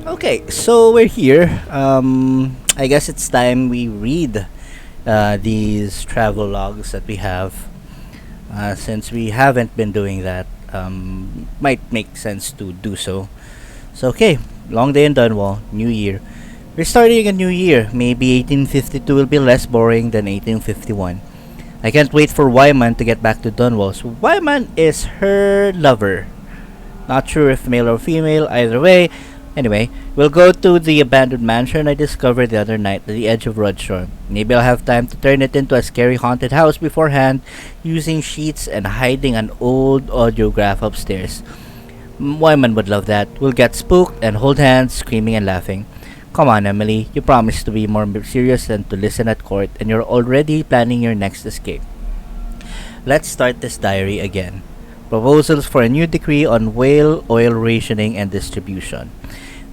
Okay, so we're here. I guess it's time we read these travel logs that we have. Since we haven't been doing that, might make sense to do so. So, okay, long day in Dunwall, new year. We're starting a new year. Maybe 1852 will be less boring than 1851. I can't wait for Wyman to get back to Dunwall. So, Wyman is her lover. Not sure if male or female, either way. Anyway, we'll go to the abandoned mansion I discovered the other night at the edge of Rudshore. Maybe I'll have time to turn it into a scary haunted house beforehand, using sheets and hiding an old audiograph upstairs. Wyman would love that. We'll get spooked and hold hands, screaming and laughing. Come on, Emily, you promised to be more serious than to listen at court, and you're already planning your next escape. Let's start this diary again. Proposals for a new decree on whale oil rationing and distribution.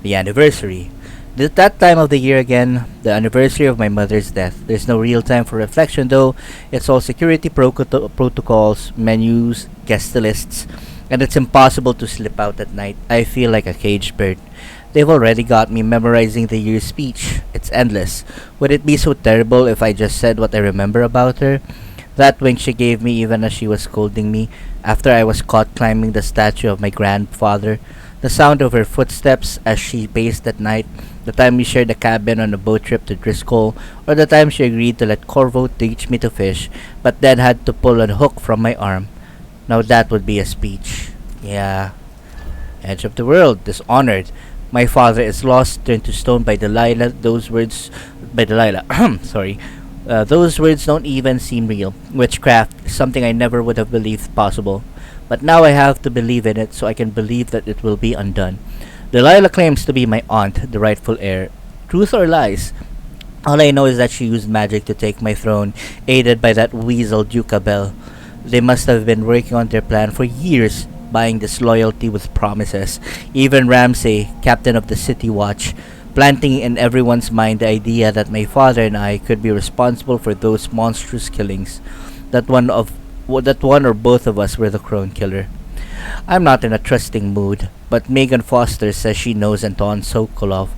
The anniversary. That time of the year again, the anniversary of my mother's death. There's no real time for reflection though. It's all security protocols, menus, guest lists, and it's impossible to slip out at night. I feel like a caged bird. They've already got me memorizing the year's speech. It's endless. Would it be so terrible if I just said what I remember about her? That wink she gave me even as she was scolding me after I was caught climbing the statue of my grandfather. The sound of her footsteps as she paced at night, the time we shared a cabin on a boat trip to Driscoll, or the time she agreed to let Corvo teach me to fish, but then had to pull a hook from my arm. Now that would be a speech. Yeah. Edge of the world, dishonored. My father is lost, turned to stone by Delilah. Those words, by Delilah. Sorry. Those words don't even seem real. Witchcraft is something I never would have believed possible. But now I have to believe in it so I can believe that it will be undone. Delilah claims to be my aunt, the rightful heir. Truth or lies? All I know is that she used magic to take my throne, aided by that weasel Duke Abel. They must have been working on their plan for years, buying disloyalty with promises. Even Ramsay, captain of the City Watch, planting in everyone's mind the idea that my father and I could be responsible for those monstrous killings. That one of that one or both of us were the Crone Killer. I'm not in a trusting mood, but Megan Foster says she knows Anton Sokolov,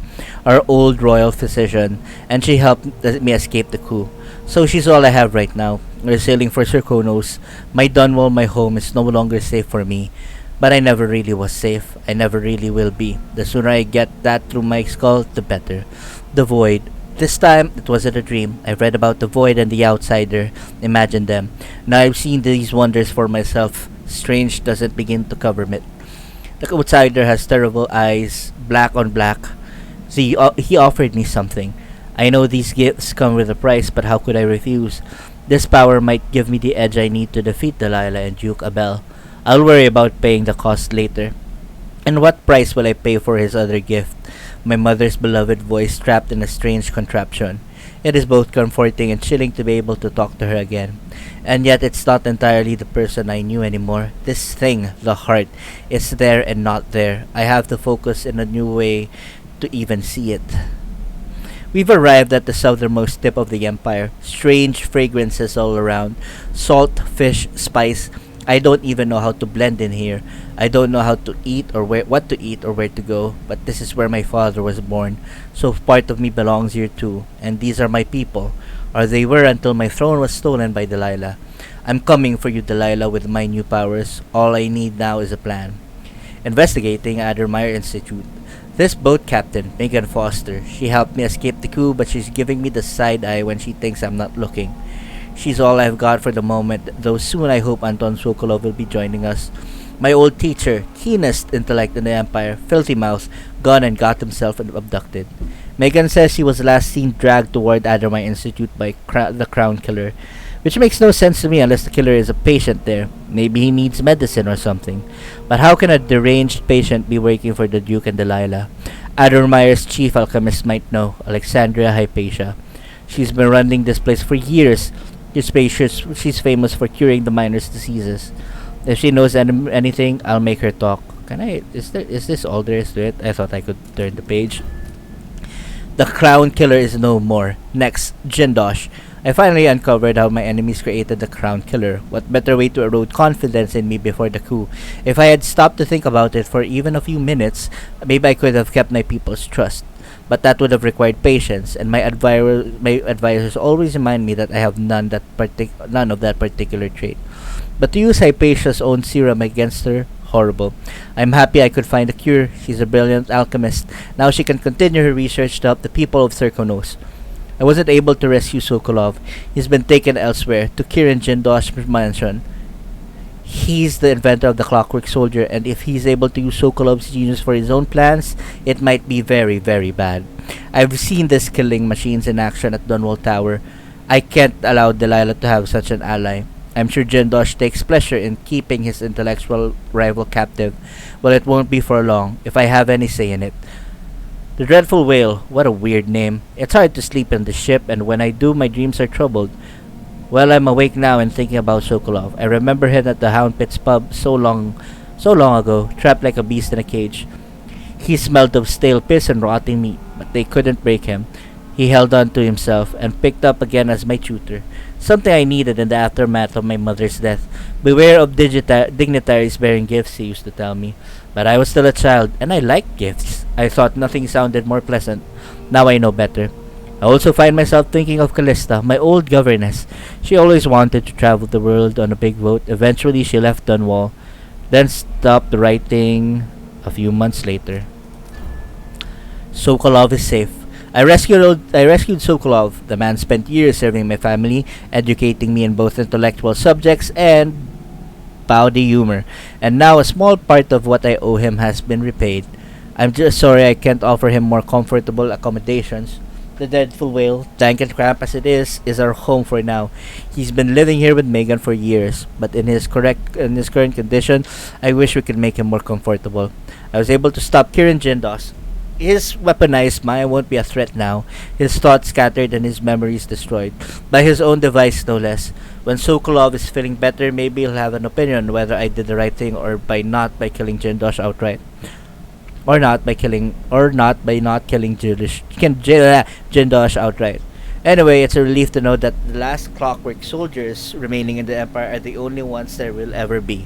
our old royal physician, and she helped me escape the coup. So she's all I have right now. We're sailing for Sir Kronos. My Dunwall, my home, is no longer safe for me. But I never really was safe. I never really will be. The sooner I get that through my skull, the better. The Void. This time, it wasn't a dream. I've read about the Void and the Outsider. Imagine them. Now I've seen these wonders for myself. Strange doesn't begin to cover it. The Outsider has terrible eyes, black on black. He offered me something. I know these gifts come with a price, but how could I refuse? This power might give me the edge I need to defeat Delilah and Duke Abel. I'll worry about paying the cost later. And what price will I pay for his other gift? My mother's beloved voice trapped in a strange contraption. It is both comforting and chilling to be able to talk to her again. And yet it's not entirely the person I knew anymore. This thing, the heart, is there and not there. I have to focus in a new way to even see it. We've arrived at the southernmost tip of the empire. Strange fragrances all around. Salt, fish, spice. I don't even know how to blend in here. I don't know how to eat or what to eat or where to go, but this is where my father was born. So part of me belongs here too, and these are my people. Or they were until my throne was stolen by Delilah. I'm coming for you, Delilah, with my new powers. All I need now is a plan. Investigating Addermeyer Institute. This boat captain, Megan Foster, she helped me escape the coup, but she's giving me the side eye when she thinks I'm not looking. She's all I've got for the moment, though soon I hope Anton Sokolov will be joining us. My old teacher, keenest intellect in the Empire, filthy mouth, gone and got himself abducted. Megan says he was last seen dragged toward Addermeyer Institute by the Crown Killer, which makes no sense to me unless the killer is a patient there. Maybe he needs medicine or something. But how can a deranged patient be working for the Duke and Delilah? Addermeyer's chief alchemist might know, Alexandria Hypatia. She's been running this place for years. She's famous for curing the miners' diseases. If she knows anything, I'll make her talk. Can I? Is this all there is to it? I thought I could turn the page. The Crown Killer is no more. Next, Jindosh. I finally uncovered how my enemies created the crown killer. What better way to erode confidence in me before the coup? If I had stopped to think about it for even a few minutes, maybe I could have kept my people's trust. But that would have required patience, and my advisors always remind me that I have none of that particular trait. But to use Hypatia's own serum against her, horrible. I'm happy I could find a cure. She's a brilliant alchemist. Now she can continue her research to help the people of Circonos. I wasn't able to rescue Sokolov. He's been taken elsewhere, to Kirin Jindosh's mansion. He's the inventor of the clockwork soldier, and if he's able to use Sokolov's genius for his own plans, it might be very, very bad. I've seen these killing machines in action at Dunwall Tower. I can't allow Delilah to have such an ally. I'm sure Jindosh takes pleasure in keeping his intellectual rival captive. Well, it won't be for long, if I have any say in it. The Dreadful Whale, what a weird name. It's hard to sleep in the ship, and when I do, my dreams are troubled. Well, I'm awake now and thinking about Sokolov. I remember him at the Hound Pit's pub so long ago, trapped like a beast in a cage. He smelled of stale piss and rotting meat, but they couldn't break him. He held on to himself and picked up again as my tutor, something I needed in the aftermath of my mother's death. Beware of dignitaries bearing gifts, he used to tell me. But I was still a child, and I liked gifts. I thought nothing sounded more pleasant. Now I know better. I also find myself thinking of Callista, my old governess. She always wanted to travel the world on a big boat. Eventually, she left Dunwall, then stopped writing a few months later. Sokolov is safe. I rescued Sokolov. The man spent years serving my family, educating me in both intellectual subjects and bawdy humor, and now a small part of what I owe him has been repaid. I'm just sorry I can't offer him more comfortable accommodations. The Dreadful Whale, dank and cramped as it is our home for now. He's been living here with Megan for years, but in his current condition, I wish we could make him more comfortable. I was able to stop Kirin Jindos. His weaponized mind won't be a threat now, his thoughts scattered and his memories destroyed. By his own device, no less. When Sokolov is feeling better, maybe he'll have an opinion whether I did the right thing or by killing Jindosh outright. Or not by not killing Jindosh outright. Anyway, it's a relief to know that the last clockwork soldiers remaining in the Empire are the only ones there will ever be.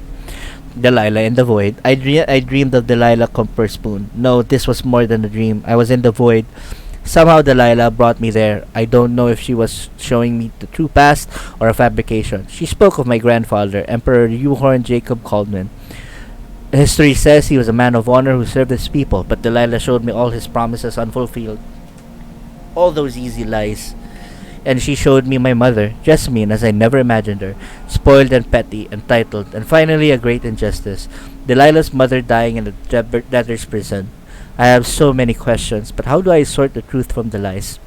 Delilah in the Void. I dreamed of Delilah Comper Spoon. No, this was more than a dream. I was in the Void. Somehow Delilah brought me there. I don't know if she was showing me the true past or a fabrication. She spoke of my grandfather, Emperor Uhorn Jacob Caldwin. History says he was a man of honor who served his people, but Delilah showed me all his promises unfulfilled. All those easy lies. And she showed me my mother, Jasmine, as I never imagined her, spoiled and petty, entitled, and finally a great injustice. Delilah's mother dying in a debtor's prison. I have so many questions, but how do I sort the truth from the lies?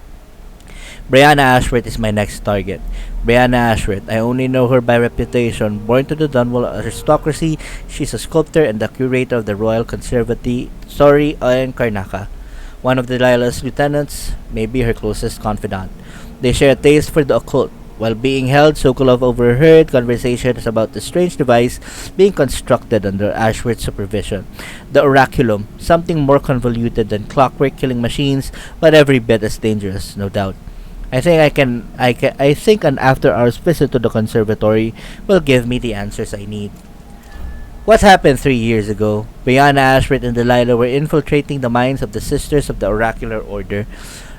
Brianna Ashworth is my next target. Brianna Ashworth, I only know her by reputation. Born to the Dunwall aristocracy, she's a sculptor and the curator of the Royal Conservatory in Karnaca. One of Delilah's lieutenants, maybe her closest confidant. They share a taste for the occult. While being held, Sokolov overheard conversations about the strange device being constructed under Ashworth's supervision. The Oraculum, something more convoluted than clockwork killing machines, but every bit as dangerous, no doubt. I think an after-hours visit to the conservatory will give me the answers I need. What happened 3 years ago? Brianna Ashworth and Delilah were infiltrating the minds of the Sisters of the Oracular Order,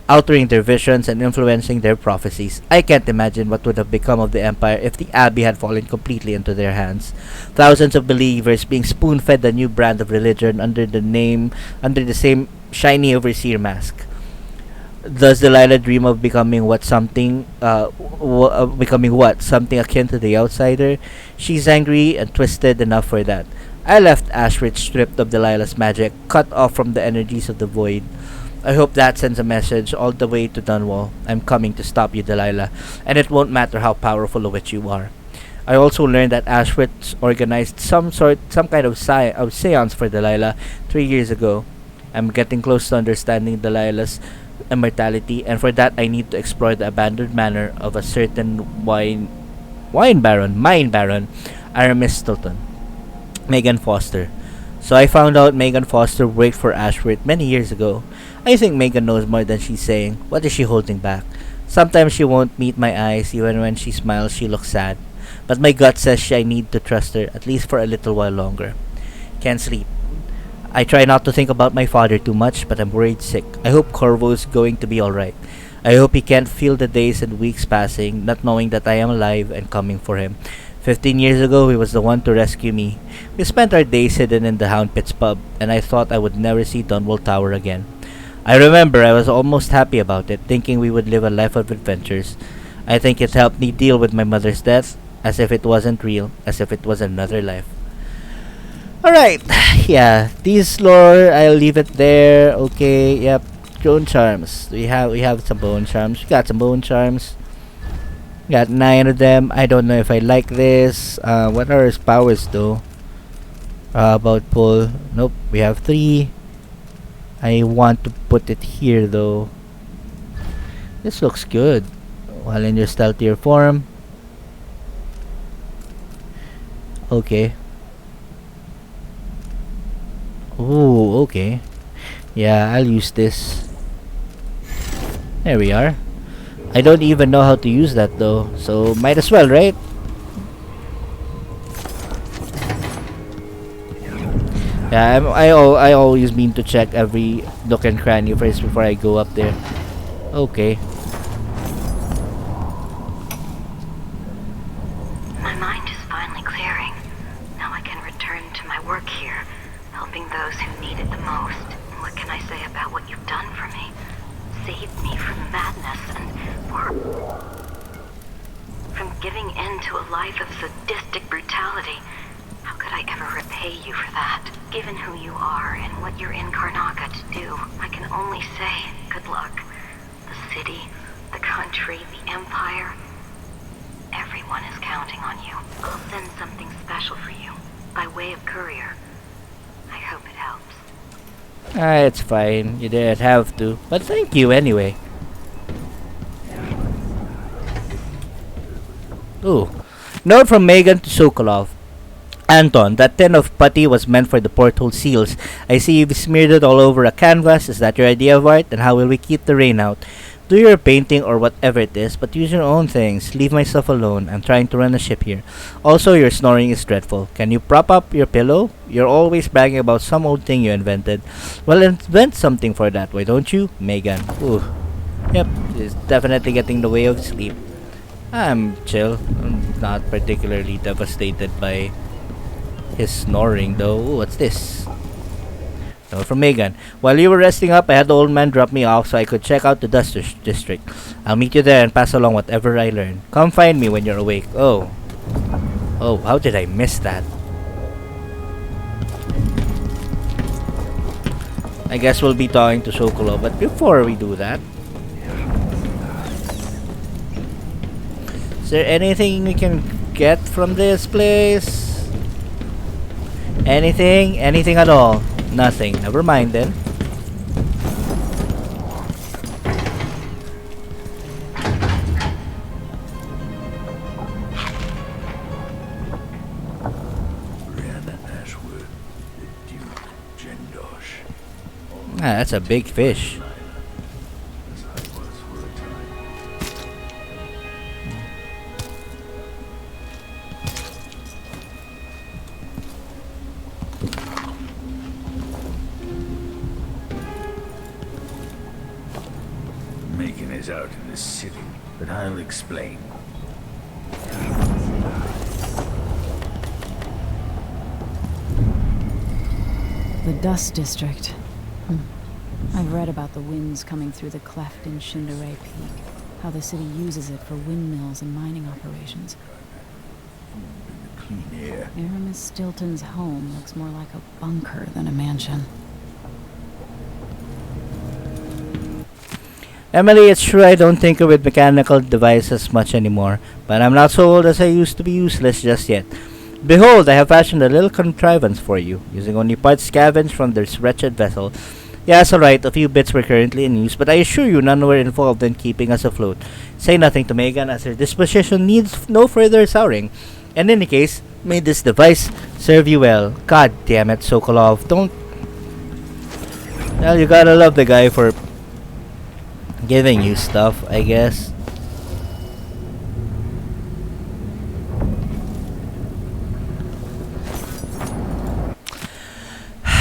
altering their visions and influencing their prophecies. I can't imagine what would have become of the Empire if the Abbey had fallen completely into their hands. Thousands of believers being spoon-fed a new brand of religion under the same shiny overseer mask. Does Delilah dream of becoming becoming what? Something akin to the outsider? She's angry and twisted enough for that. I left Ashworth stripped of Delilah's magic, cut off from the energies of the void. I hope that sends a message all the way to Dunwall. I'm coming to stop you, Delilah, and it won't matter how powerful a witch you are. I also learned that Ashworth organized some kind of seance for Delilah 3 years ago. I'm getting close to understanding Delilah's immortality, and for that I need to explore the abandoned manor of a certain mine baron, Aramis Stilton. Megan Foster. So I found out Megan Foster worked for Ashworth many years ago. I think Megan knows more than she's saying. What is she holding back? Sometimes she won't meet my eyes, even when she smiles she looks sad. But my gut says I need to trust her, at least for a little while longer. Can't sleep. I try not to think about my father too much, but I'm worried sick. I hope Corvo is going to be alright. I hope he can't feel the days and weeks passing, not knowing that I am alive and coming for him. 15 years ago, he was the one to rescue me. We spent our days hidden in the Hound Pit's pub, and I thought I would never see Dunwall Tower again. I remember I was almost happy about it, thinking we would live a life of adventures. I think it helped me deal with my mother's death, as if it wasn't real, as if it was another life. Alright, yeah, these lore, I'll leave it there. Okay, yep, bone charms. We have some bone charms. We got some bone charms. Got 9 of them. I don't know if I like this. What are his powers though? About pull. Nope, we have 3. I want to put it here though. This looks good. While in your stealthier form. Okay. Ooh, okay. Yeah, I'll use this. There we are. I don't even know how to use that though, so might as well, right? Yeah, I always mean to check every nook and cranny first before I go up there. Okay. My mind is finally clearing. Now I can return to my work here, helping those who need it the most. What can I say about what you've done for me? Saved me from madness and from giving in to a life of sadistic brutality. How could I ever repay you for that? Given who you are and what you're in Karnaca to do, I can only say good luck. The city, the country, the empire, everyone is counting on you. I'll send something special for you, by way of courier. I hope it helps. It's fine. You didn't have to. But thank you anyway. Ooh. Note from Megan to Sokolov. Anton, that tin of putty was meant for the porthole seals. I see you've smeared it all over a canvas. Is that your idea of art? And how will we keep the rain out? Do your painting or whatever it is, but use your own things. Leave my stuff alone. I'm trying to run a ship here. Also, your snoring is dreadful. Can you prop up your pillow? You're always bragging about some old thing you invented. Well, invent something for that, why don't you? Megan. Ooh. Yep, it's definitely getting in the way of sleep. I'm chill. I'm not particularly devastated by his snoring though. Ooh, what's this? Note from Megan. While you were resting up, I had the old man drop me off so I could check out the dust district. I'll meet you there and pass along whatever I learn. Come find me when you're awake. Oh. Oh, how did I miss that? I guess we'll be talking to Sokolo, but before we do that, is there anything we can get from this place? Anything? Anything at all? Nothing. Never mind then. Ah, that's a big fish. Megan is out in the city, but I'll explain. The Dust District. I've read about the winds coming through the cleft in Shindaray Peak, how the city uses it for windmills and mining operations. Clean air. Aramis Stilton's home looks more like a bunker than a mansion. Emily, it's true I don't tinker with mechanical devices much anymore, but I'm not so old as I used to be useless just yet. Behold, I have fashioned a little contrivance for you, using only parts scavenged from this wretched vessel. Yes, alright, a few bits were currently in use, but I assure you none were involved in keeping us afloat. Say nothing to Megan, as her disposition needs no further souring. In any case, may this device serve you well. God damn it, Sokolov, don't... Well, you gotta love the guy for giving you stuff, I guess.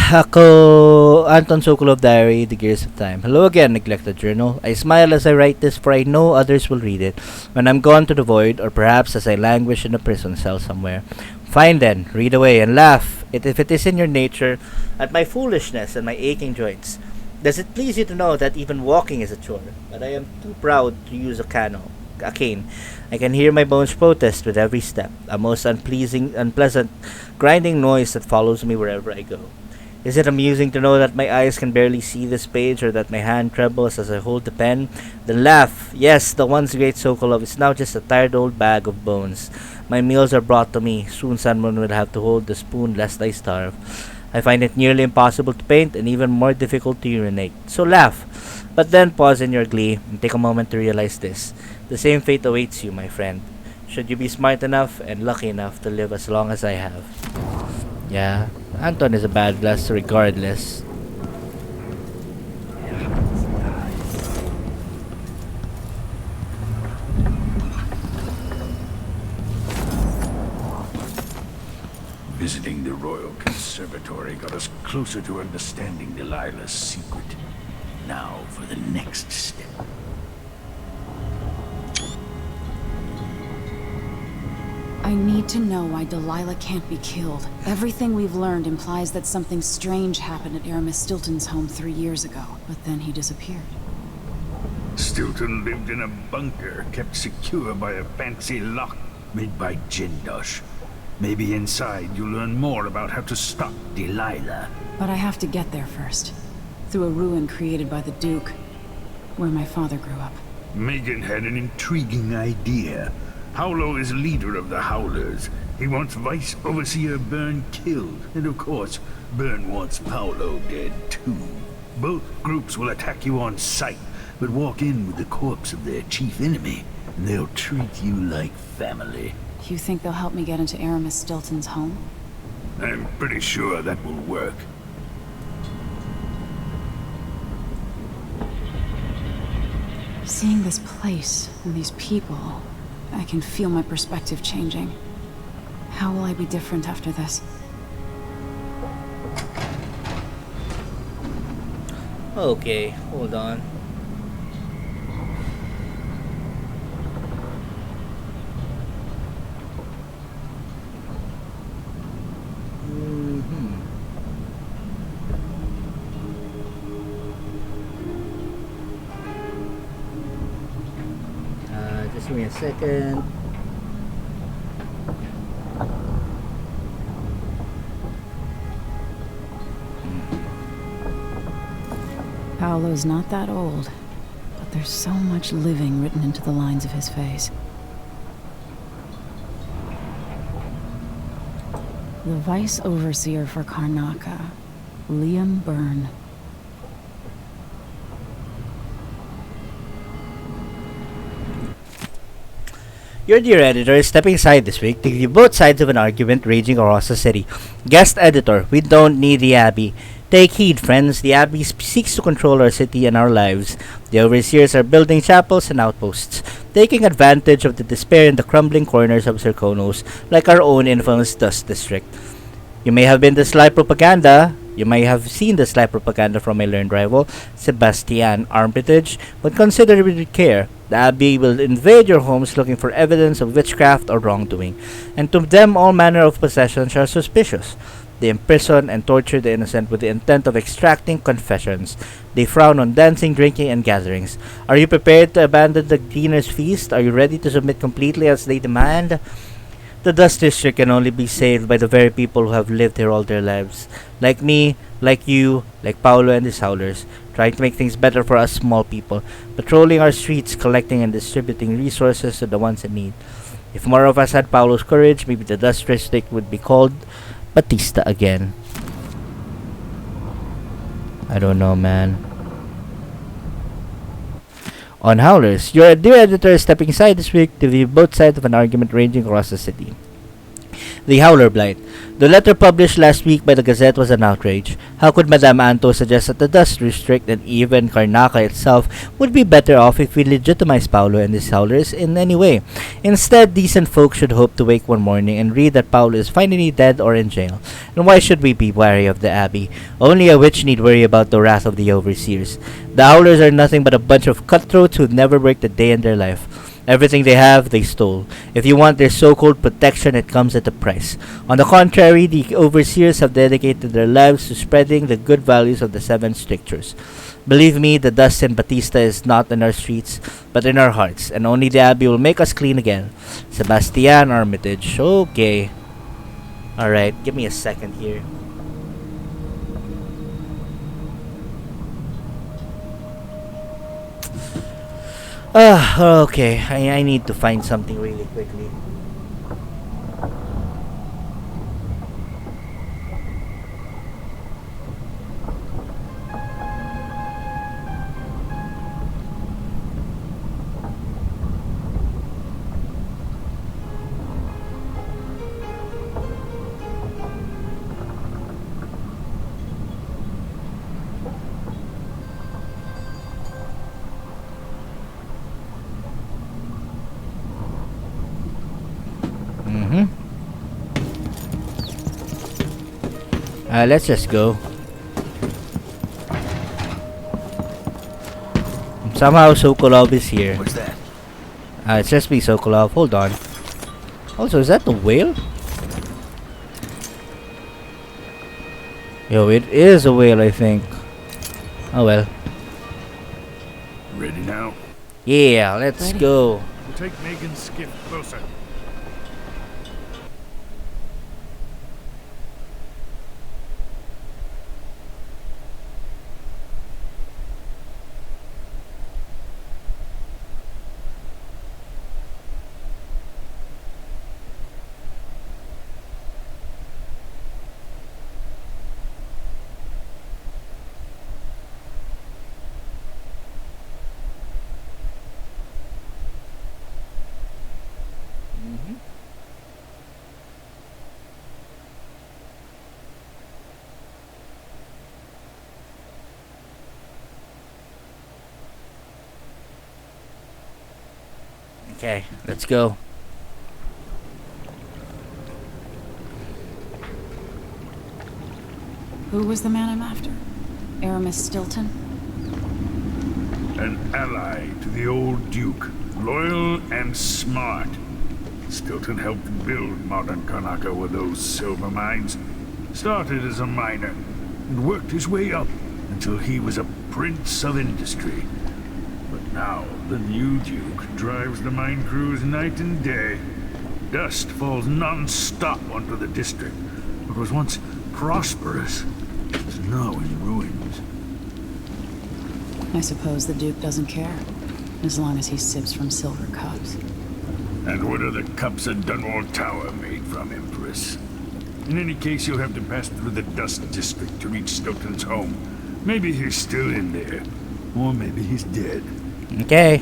Ako, Anton Sokolov Diary, The Gears of Time. Hello again, neglected journal. I smile as I write this, for I know others will read it when I'm gone to the void, or perhaps as I languish in a prison cell somewhere. Fine then, read away and laugh, if it is in your nature, at my foolishness and my aching joints. Does it please you to know that even walking is a chore, but I am too proud to use a cane. I can hear my bones protest with every step, a most unpleasant, grinding noise that follows me wherever I go. Is it amusing to know that my eyes can barely see this page, or that my hand trembles as I hold the pen? Then laugh. Yes, the once great Sokolov is now just a tired old bag of bones. My meals are brought to me. Soon someone will have to hold the spoon lest I starve. I find it nearly impossible to paint and even more difficult to urinate. So laugh. But then pause in your glee and take a moment to realize this. The same fate awaits you, my friend. Should you be smart enough and lucky enough to live as long as I have. Yeah, Anton is a bad blast regardless. Visiting the Royal Conservatory got us closer to understanding Delilah's secret. Now for the next step. I need to know why Delilah can't be killed. Everything we've learned implies that something strange happened at Aramis Stilton's home 3 years ago, but then he disappeared. Stilton lived in a bunker kept secure by a fancy lock made by Jindosh. Maybe inside you'll learn more about how to stop Delilah. But I have to get there first. Through a ruin created by the Duke, where my father grew up. Megan had an intriguing idea. Paolo is leader of the Howlers. He wants Vice Overseer Byrne killed. And of course, Byrne wants Paolo dead too. Both groups will attack you on sight, but walk in with the corpse of their chief enemy, and they'll treat you like family. You think they'll help me get into Aramis Stilton's home? I'm pretty sure that will work. Seeing this place and these people, I can feel my perspective changing. How will I be different after this? Okay, hold on. Just give me a second. Paolo's not that old, but there's so much living written into the lines of his face. The Vice Overseer for Karnaca, Liam Byrne. Your dear editor is stepping aside this week to give you both sides of an argument raging across the city. Guest editor, we don't need the Abbey. Take heed, friends. The Abbey seeks to control our city and our lives. The overseers are building chapels and outposts, taking advantage of the despair in the crumbling corners of Serkonos, like our own infamous Dust District. You may have seen the sly propaganda from my learned rival, Sebastian Armitage, but consider it with care. The Abbey will invade your homes looking for evidence of witchcraft or wrongdoing, and to them all manner of possessions are suspicious. They imprison and torture the innocent with the intent of extracting confessions. They frown on dancing, drinking, and gatherings. Are you prepared to abandon the Cleaner's Feast? Are you ready to submit completely as they demand? The Dust District can only be saved by the very people who have lived here all their lives. Like me, like you, like Paolo and his Howlers, trying to make things better for us small people, patrolling our streets, collecting and distributing resources to the ones in need. If more of us had Paolo's courage, maybe the Dust District would be called Batista again. I don't know, man. On Howlers, your dear editor is stepping aside this week to view both sides of an argument raging across the city. The Howler Blight. The letter published last week by the Gazette was an outrage. How could Madame Anto suggest that the Dust District and even Karnaca itself would be better off if we legitimize Paolo and his Howlers in any way? Instead, decent folk should hope to wake one morning and read that Paolo is finally dead or in jail. And why should we be wary of the Abbey? Only a witch need worry about the wrath of the overseers. The Howlers are nothing but a bunch of cutthroats who never worked a day in their life. Everything they have, they stole. If you want their so-called protection, it comes at a price. On the contrary, the overseers have dedicated their lives to spreading the good values of the seven strictures. Believe me, the dust in Batista is not in our streets, but in our hearts, and only the Abbey will make us clean again. Sebastian Armitage. Okay. Alright, give me a second here. Okay. I need to find something really quickly. Let's just go. Somehow Sokolov is here. What's that? It's just me, Sokolov. Hold on. Also, is that the whale? Yo, it is a whale, I think. Oh well. Ready now? Yeah, let's go. We'll take Megan's skiff closer. Okay, let's go. Who was the man I'm after? Aramis Stilton? An ally to the old Duke, loyal and smart. Stilton helped build modern Karnaca with those silver mines. Started as a miner and worked his way up until he was a prince of industry. But now the new Duke drives the mine crews night and day. Dust falls non-stop onto the district. What was once prosperous is now in ruins. I suppose the Duke doesn't care, as long as he sips from silver cups. And what are the cups of Dunwall Tower made from, Empress? In any case, you'll have to pass through the Dust District to reach Stilton's home. Maybe he's still in there, or maybe he's dead. Okay.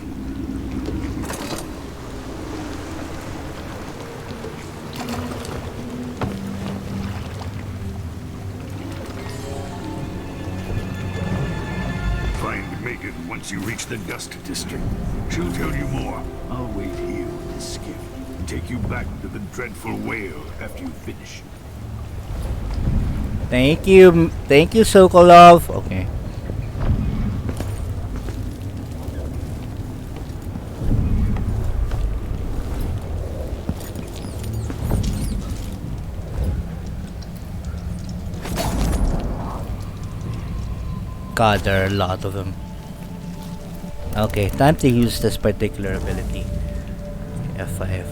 Find Megan once you reach the Dust District. She'll tell you more. I'll wait here with the skiff and take you back to the dreadful whale after you finish. Thank you, Sokolov. Okay. God, there are a lot of them. Okay, time to use this particular ability. F5.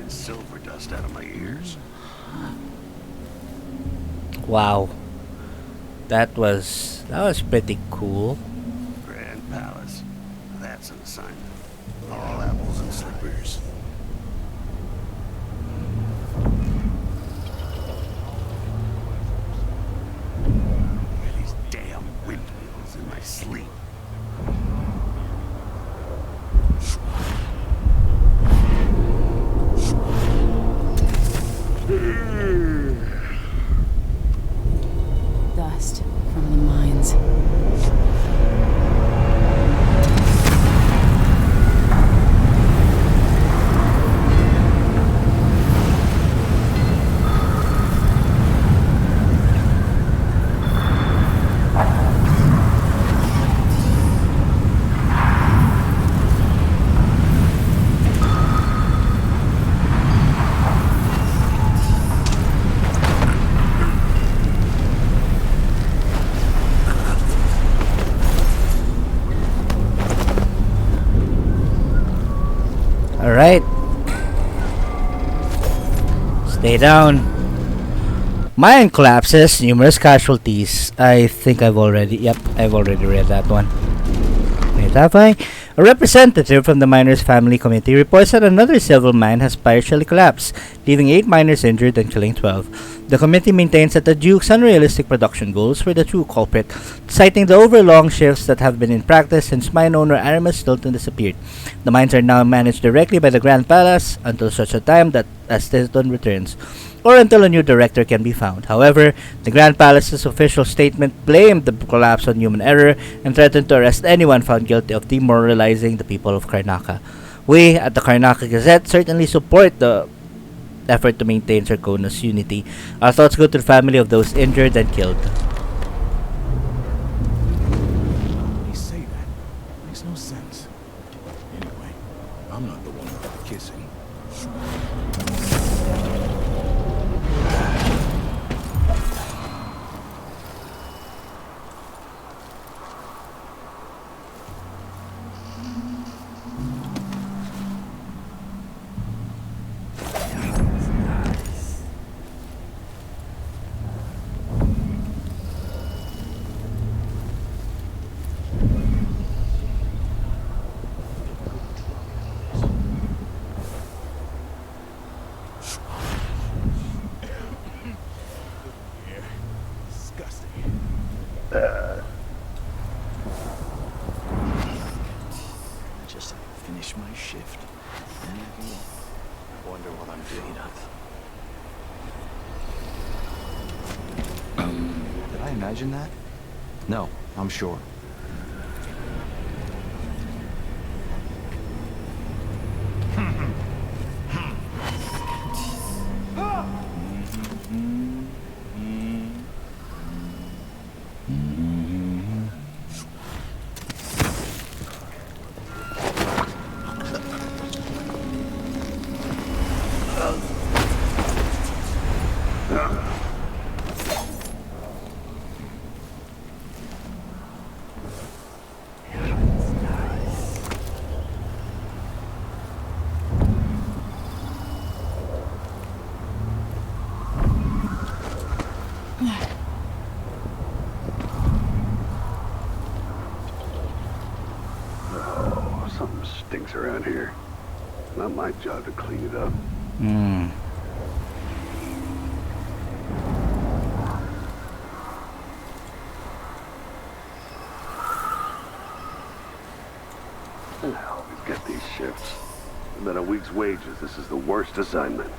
Silver dust out of my ears. Wow. That was pretty cool. palace. That's an assignment. All apples and slippers. These damn windmills in my sleep. Dust from the mines. Alright. Stay down. Mine collapses, numerous casualties. I think I've already read that one. Wait, have I? A representative from the miners' family committee reports that another silver mine has partially collapsed, leaving 8 miners injured and killing 12. The committee maintains that the Duke's unrealistic production goals were the true culprit, citing the overlong shifts that have been in practice since mine owner Aramis Stilton disappeared. The mines are now managed directly by the Grand Palace until such a time that Stilton returns, or until a new director can be found. However, the Grand Palace's official statement blamed the collapse on human error and threatened to arrest anyone found guilty of demoralizing the people of Karnaca. We, at the Karnaca Gazette, certainly support the effort to maintain Sarkona's unity. Our thoughts go to the family of those injured and killed. You say that? Makes no sense. Anyway, I'm not the one with the kissing. Just finish my shift. And I wonder what I'm doing up. Did I imagine that? No, I'm sure. Something stinks around here. Not my job to clean it up. I always get these shifts. And then a week's wages. This is the worst assignment.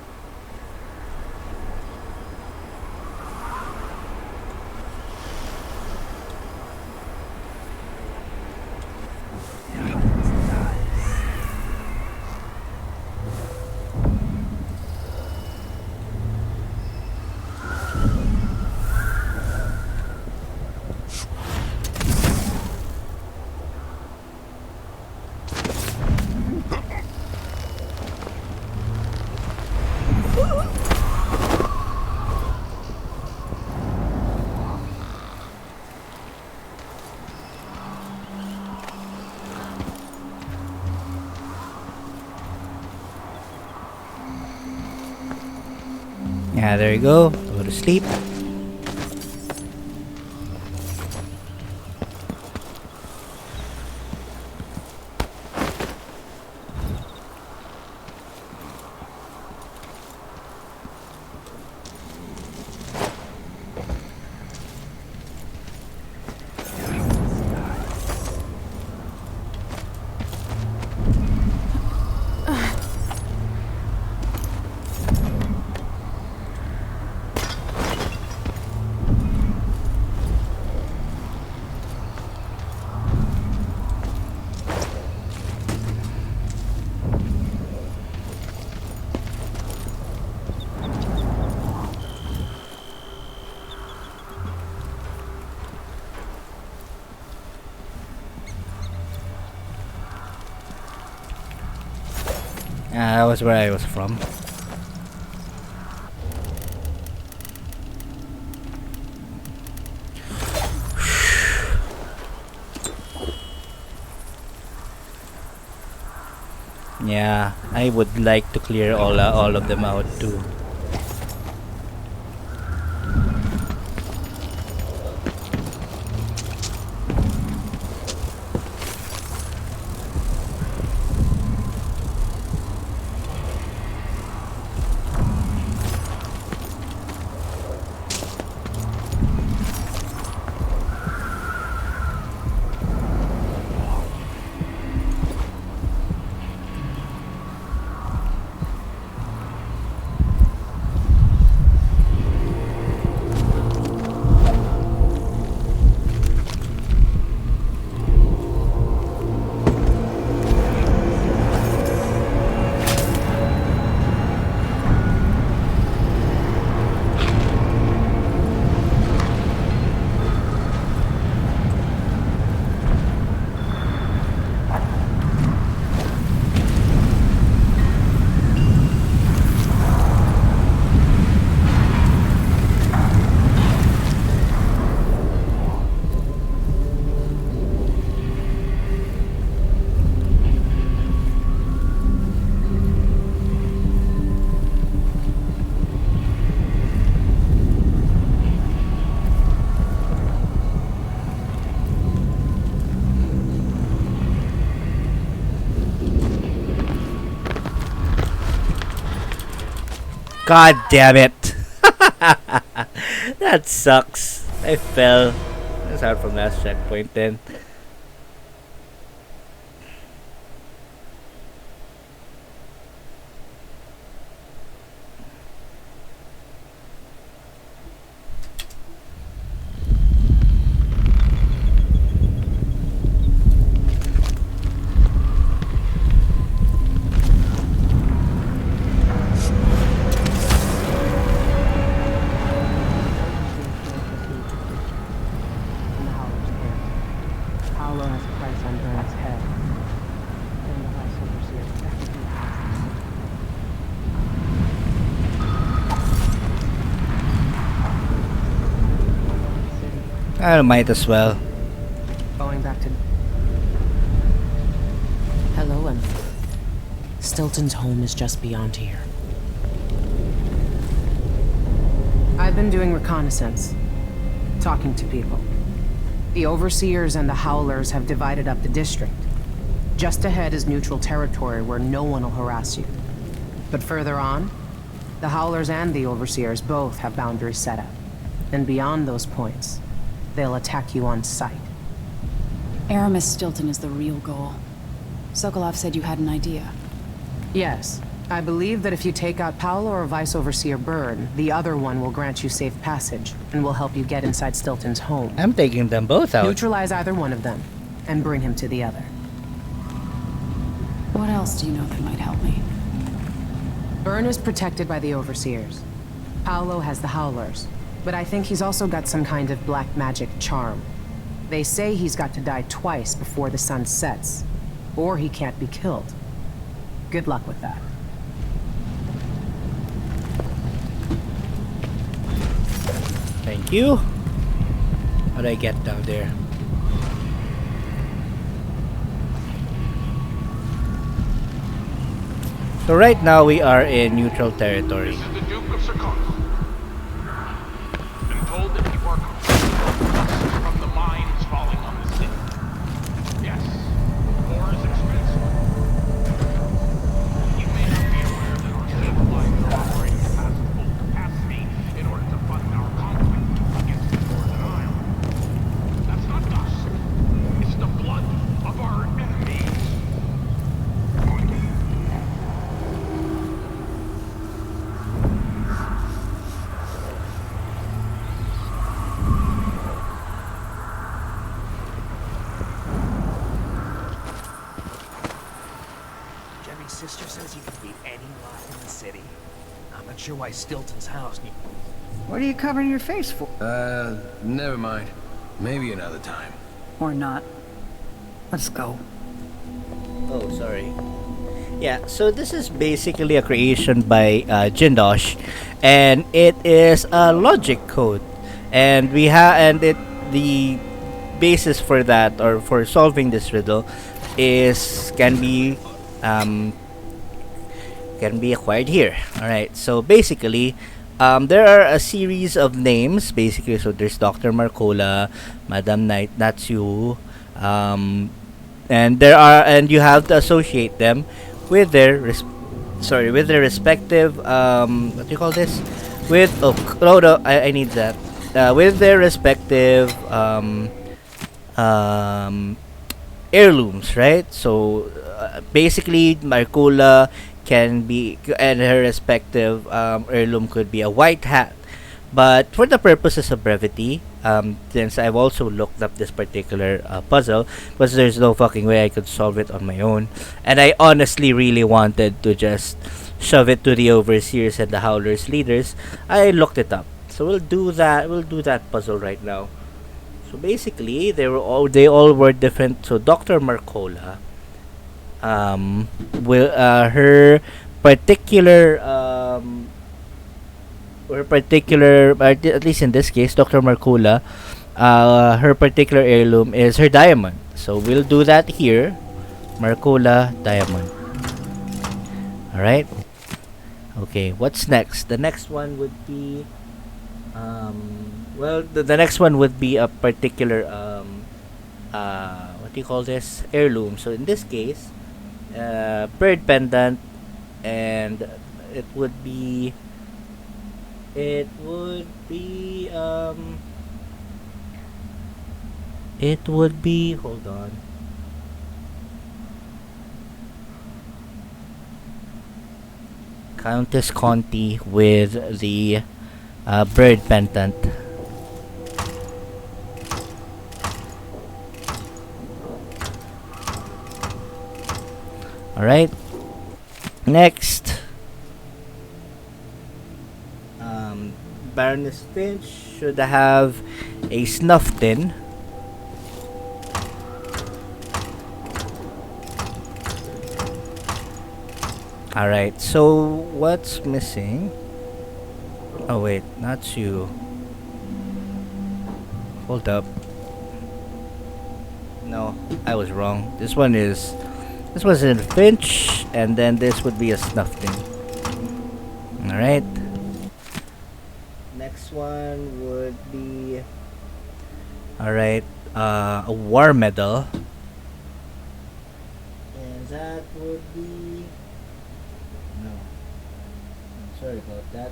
Yeah, there you go. Go to sleep. That was where I was from. Yeah, I would like to clear all of them out too. God damn it! That sucks. I fell. That's out from last checkpoint then. I might as well. Going back to... Hello, Emily. Stilton's home is just beyond here. I've been doing reconnaissance. Talking to people. The Overseers and the Howlers have divided up the district. Just ahead is neutral territory where no one will harass you. But further on, the Howlers and the Overseers both have boundaries set up. And beyond those points, they'll attack you on sight. Aramis Stilton is the real goal. Sokolov said you had an idea. Yes. I believe that if you take out Paolo or Vice Overseer Byrne, the other one will grant you safe passage, and will help you get inside Stilton's home. I'm taking them both out. Neutralize either one of them, and bring him to the other. What else do you know that might help me? Byrne is protected by the Overseers. Paolo has the Howlers. But I think he's also got some kind of black magic charm. They say he's got to die twice before the sun sets, or he can't be killed. Good luck with that. Thank you. How do I get down there? So right now we are in neutral territory. This is the Duke of Sarkana. Been told that people are coming from the mines falling on the city. Yes, war is expensive. You may not be aware that our civil lines are operating past full capacity in order to fund our conflict against the Northern Isle. That's not us. It's the blood of our enemies. Sister says you can beat any lot in the city. I'm not sure why Stilton's house need... What are you covering your face for? Never mind. Maybe another time. Or not. Let's go. Oh, sorry. Yeah, so this is basically a creation by Jindosh, and it is a logic code, and we have and it the basis for that or for solving this riddle is um, can be acquired here. All right, so basically. There are a series of names, basically. So there's Dr. Marcola, Madam Knight, Natsu, um, and you have to associate them with with their respective what do you call this with no, I need that with their respective um heirlooms, right? So basically Marcola can be and her respective heirloom could be a white hat. But for the purposes of brevity, since I've also looked up this particular puzzle, because there's no fucking way I could solve it on my own, and I honestly really wanted to just shove it to the overseers and the howlers leaders, I looked it up. So we'll do that. We'll do that puzzle right now. So basically, they all were different. So Dr. Marcola, will her particular at least in this case, Dr. Marcola, her particular heirloom is her diamond. So we'll do that here. Marcola diamond. All right. Okay. What's next? The next one would be well, the next one would be a particular what do you call this, heirloom. So in this case, bird pendant, and it would be it would be hold on. Countess Conti with the bird pendant. All right. Next, Baroness Finch should have a snuff tin. All right. So what's missing? Oh wait, not you. Hold up. No, I was wrong. This was in Finch, and then this would be a snuff tin. All right. Next one would be all right. A war medal, and that would be no. I'm sorry about that.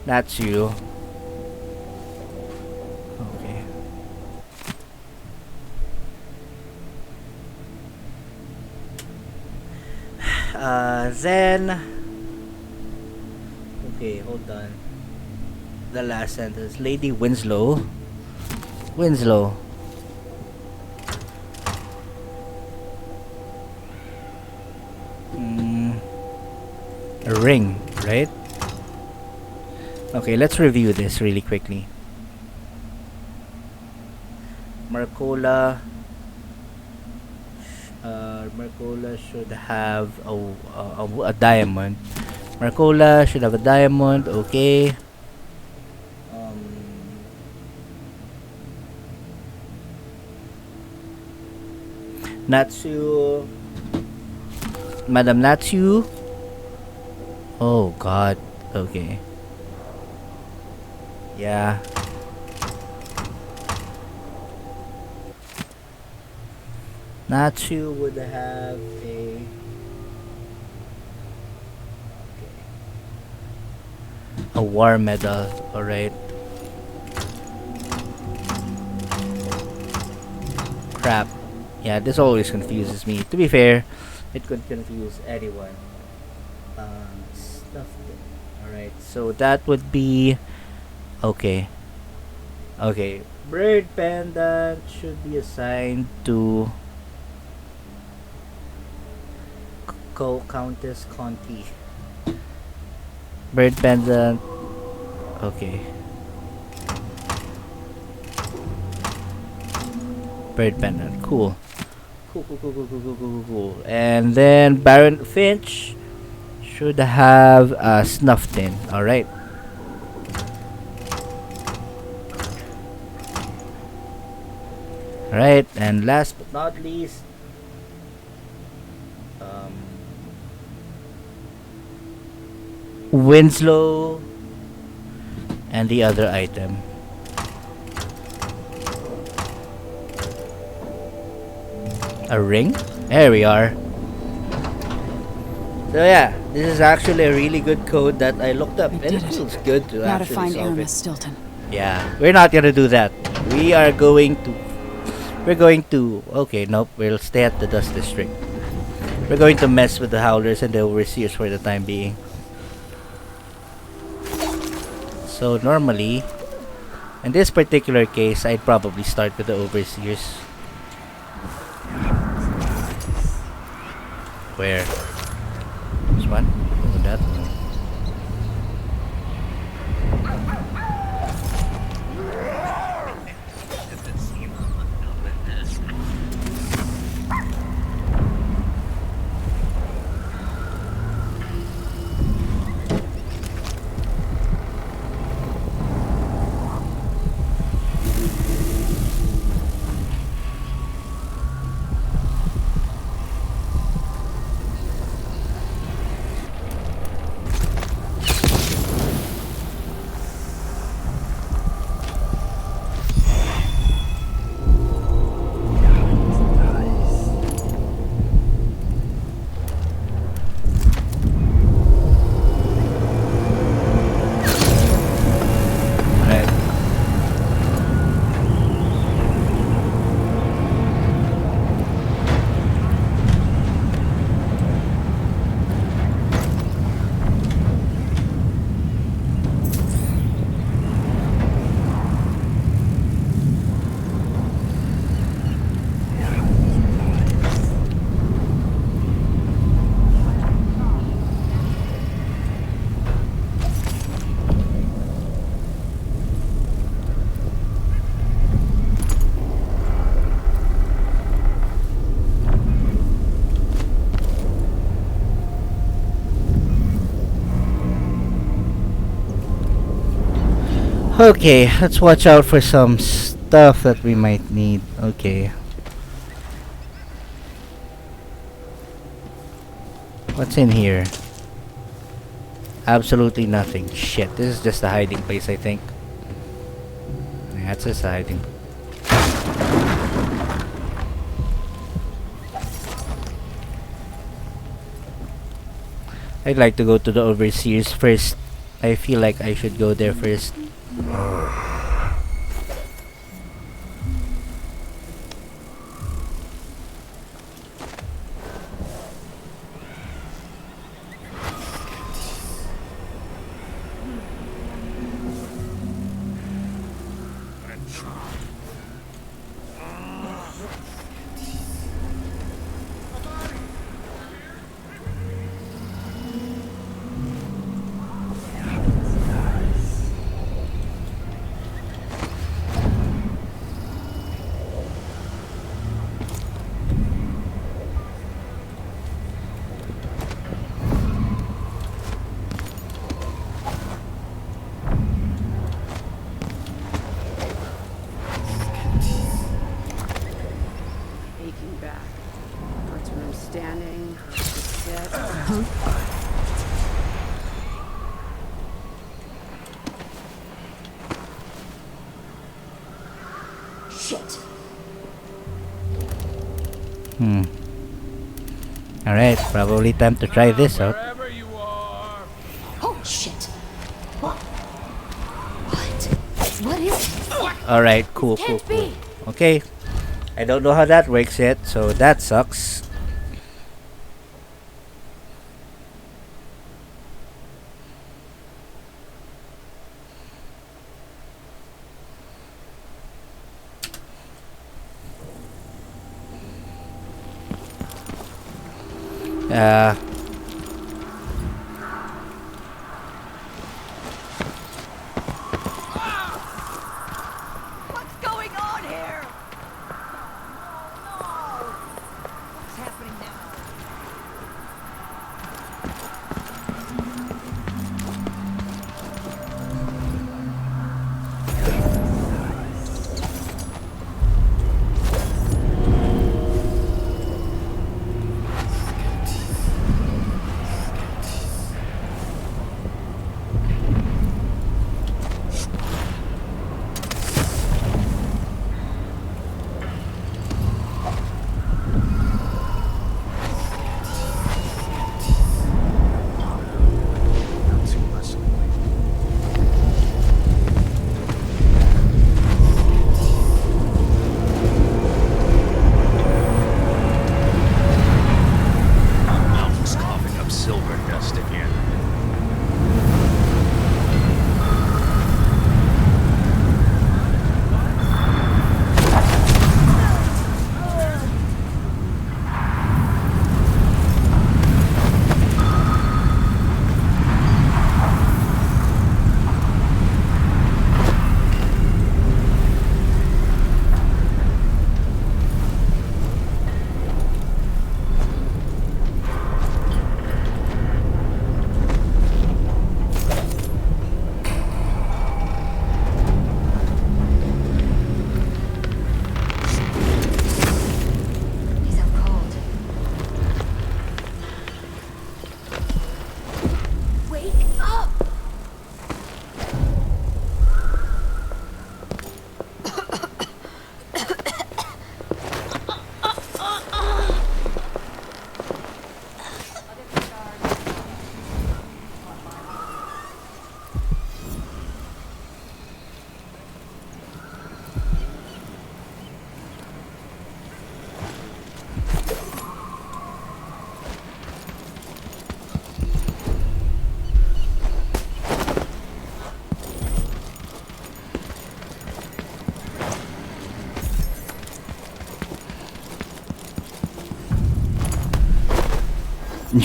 That's you. Okay. Then okay, hold on. The last sentence, Lady Winslow. Winslow. A ring, right? Okay, let's review this really quickly. Marcola should have a diamond. Marcola should have a diamond, okay. Natsu, Madam Natsu. Oh god, okay. Yeah. Natsu would have a war medal, alright. Crap. Yeah, this always confuses me. To be fair, it could confuse anyone. Stuff. Alright, so that would be okay. Okay. Bird pendant should be assigned to Countess Conti. Bird pendant. Okay. Bird pendant. Cool. Cool. And then Baron Finch should have a snuff tin. Alright. Alright, and last but not least, Winslow and the other item. A ring? There we are. So yeah, this is actually a really good code that I looked up, and it feels good to Now to actually find solve Aramis it. Stilton. Yeah, we're not gonna do that. We're going to. Okay, nope. We'll stay at the Dust District. We're going to mess with the Howlers and the Overseers for the time being. So normally, in this particular case, I'd probably start with the Overseers. Where? This one? Oh, that one. Okay, let's watch out for some stuff that we might need. Okay. What's in here? Absolutely nothing. Shit, this is just a hiding place, I think. Yeah, it's just a hiding. I'd like to go to the Overseers first. I feel like I should go there first. Alright, probably time to try this out. Oh shit. What is it? Alright, cool. Okay. I don't know how that works yet, so that sucks. What's going on here?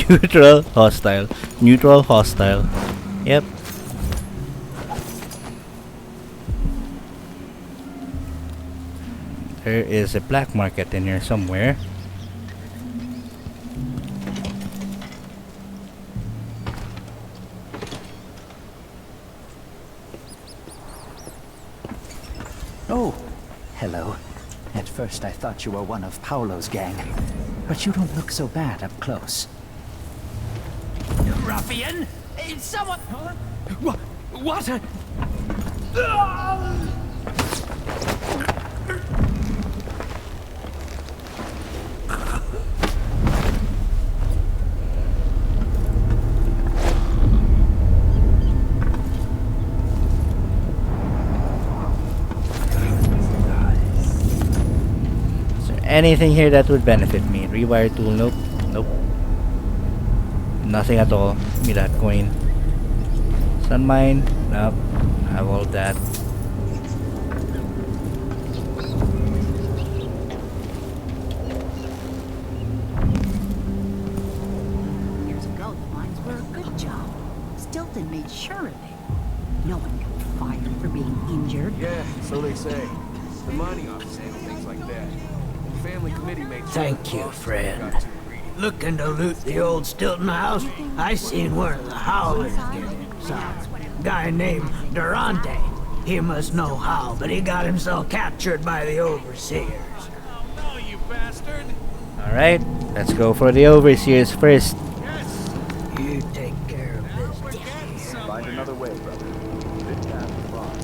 Neutral, hostile. Neutral, hostile. Yep. There is a black market in here somewhere. Oh, hello. At first I thought you were one of Paolo's gang, but you don't look so bad up close. You ruffian! It's someone... Huh? What? Anything here that would benefit me? Rewire tool? Nope. Nope. Nothing at all. Give me that coin. Sun mine? Nope. Have all that. Years ago, the mines were a good job. Stilton made sure of it. No one got fired for being injured. Yeah, so they say. The mining office handle things like that. The family committee made sure. Thank you, friend. Looking to loot the old Stilton house? I seen one of the howlers get inside. Guy named Durante. He must know how, but he got himself captured by the overseers. Oh no, you bastard! Alright, let's go for the overseers first. Yes! You take care of business. Find another way, brother. This path is wrong.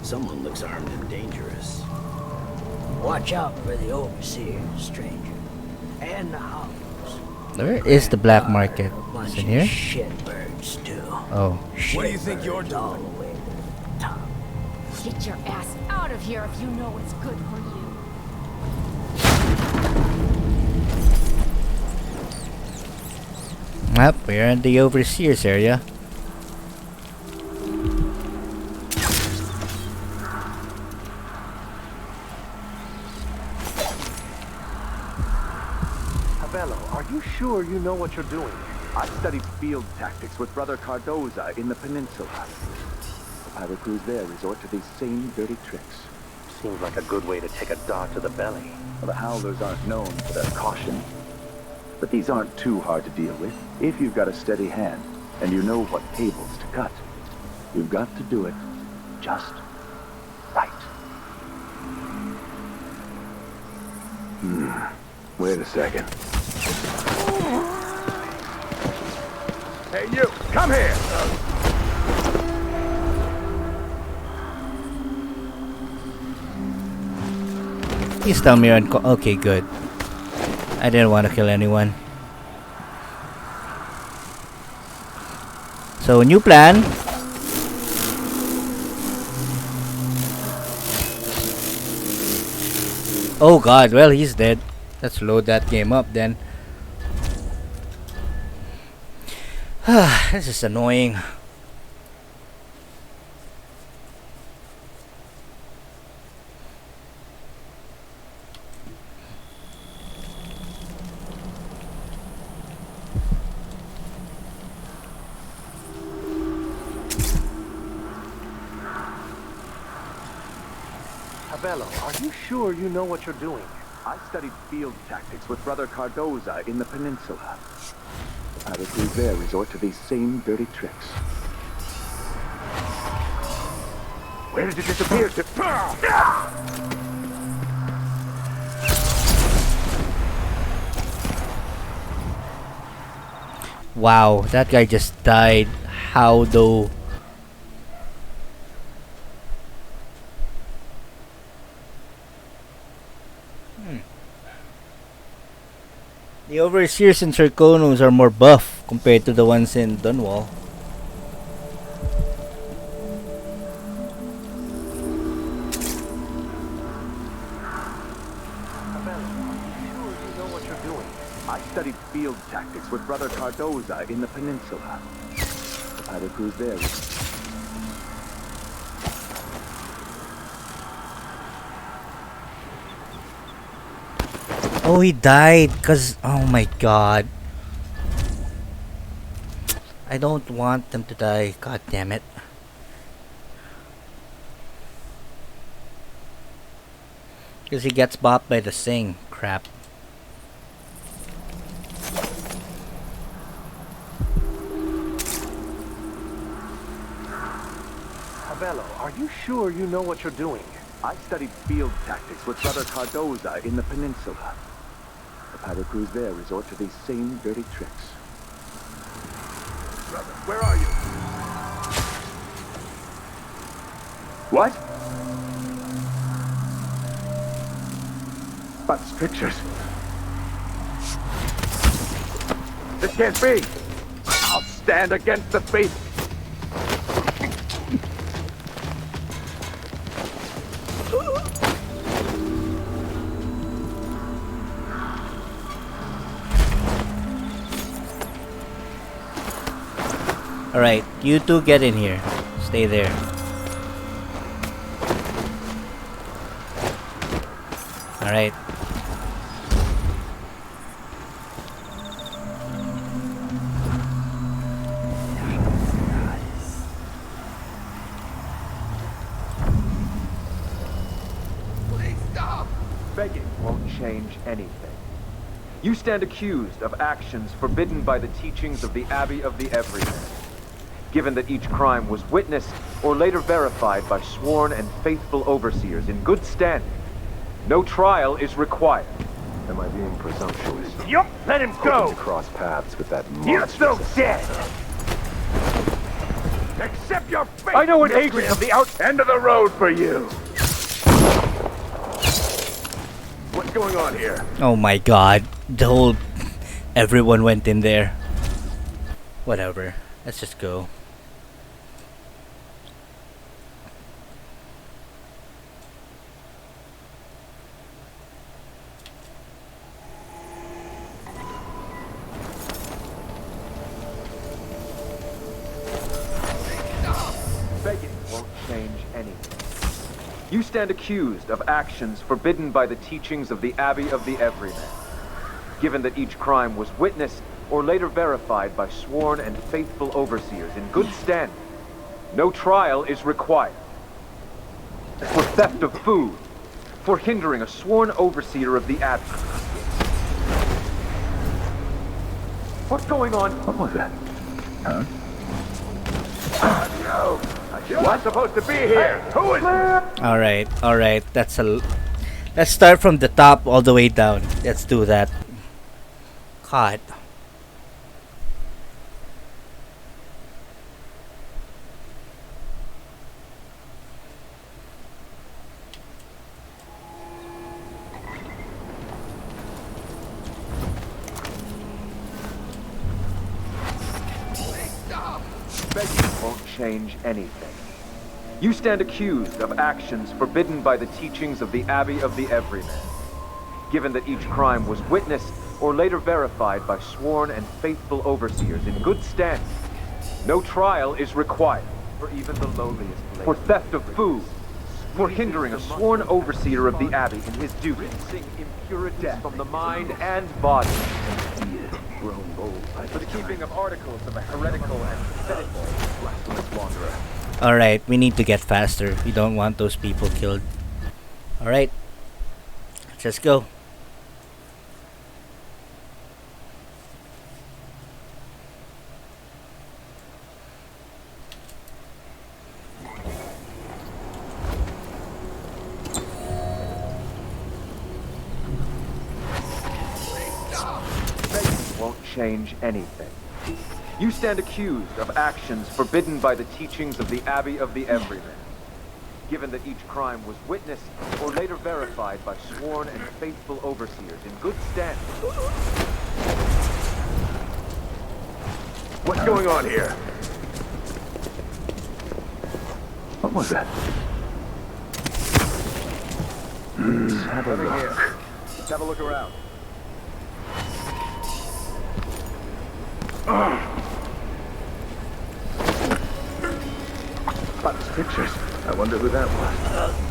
Someone looks armed and dangerous. Watch out for the overseers, stranger. And the howlers. Where is the black market? Is it here? Shitbirds, too. Oh. What do you think you're doing? All the way to the top. Get your ass out of here if you know what's good for you. Yep, we're in the overseers area. Are you sure you know what you're doing? I studied field tactics with Brother Cardoza in the peninsula. The pirate crews there resort to these same dirty tricks. Seems like a good way to take a dart to the belly. Well, the Howlers aren't known for their caution. But these aren't too hard to deal with. If you've got a steady hand, and you know what cables to cut, you've got to do it just right. Wait a second. Hey, you! Come here! Please tell me you're okay, good. I didn't want to kill anyone. So, new plan. Oh god, well, he's dead. Let's load that game up then. This is annoying. Abello, are you sure you know what you're doing? I studied field tactics with Brother Cardoza in the peninsula. The pirate crews there resort to these same dirty tricks. Where did it disappear to? Wow, that guy just died. How though? The overseers in Circonos are more buff compared to the ones in Dunwall. I studied field tactics with Brother Cardoza in the peninsula. The pirate crews there. Oh, he died because, oh my god. I don't want them to die. God damn it. Because he gets bopped by the thing. Crap. Cabello, are you sure you know what you're doing? I studied field tactics with Brother Cardoza in the peninsula. The pirate crews there resort to these same dirty tricks. Brother, where are you? What? But's pictures. This can't be! I'll stand against the faith. Alright, you two get in here. Stay there. Alright. Please stop! Begging won't change anything. You stand accused of actions forbidden by the teachings of the Abbey of the Everyman. Given that each crime was witnessed or later verified by sworn and faithful overseers in good standing, no trial is required. Am I being presumptuous? Yup, let him go! Hoping to cross paths with that monster. You're so dead! Accept your fate! I know an agent of the end of the road for you! What's going on here? Oh my god. The whole... Everyone went in there. Whatever. Let's just go. Begging won't change anything. You stand accused of actions forbidden by the teachings of the Abbey of the Everyman. Given that each crime was witnessed or later verified by sworn and faithful overseers in good standing, no trial is required. For theft of food, for hindering a sworn overseer of the Abbey. What's going on? What was that? Huh? No! You're not supposed to be here! Hey, who is it? Alright. Let's start from the top all the way down. Let's do that. God. Begging won't change anything. You stand accused of actions forbidden by the teachings of the Abbey of the Everyman. Given that each crime was witnessed or later verified by sworn and faithful overseers in good standing, no trial is required for even the lowliest blade. For theft of food, for hindering a sworn overseer of the Abbey in his duties, impurities from the mind and body, Grown bold. for the keeping of articles of a heretical and fetish blasphemous wanderer. Alright, we need to get faster. We don't want those people killed. Alright. Let's just go. Won't change anything. You stand accused of actions forbidden by the teachings of the Abbey of the Everyman. Given that each crime was witnessed or later verified by sworn and faithful overseers in good standing. What's going on here? What was that? Have a look. Here. Let's have a look around. But's pictures. I wonder who that was.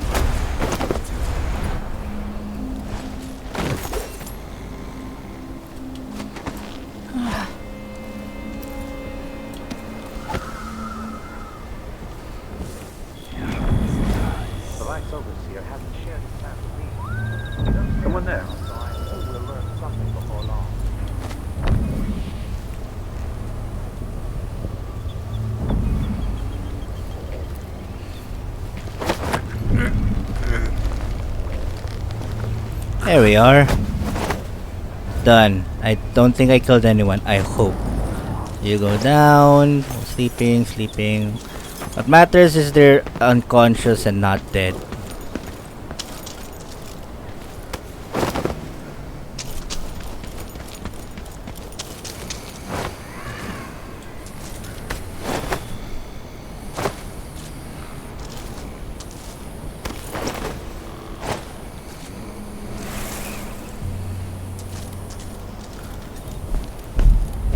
There we are. Done. I don't think I killed anyone. I hope. You go down. Sleeping, sleeping. What matters is they're unconscious and not dead.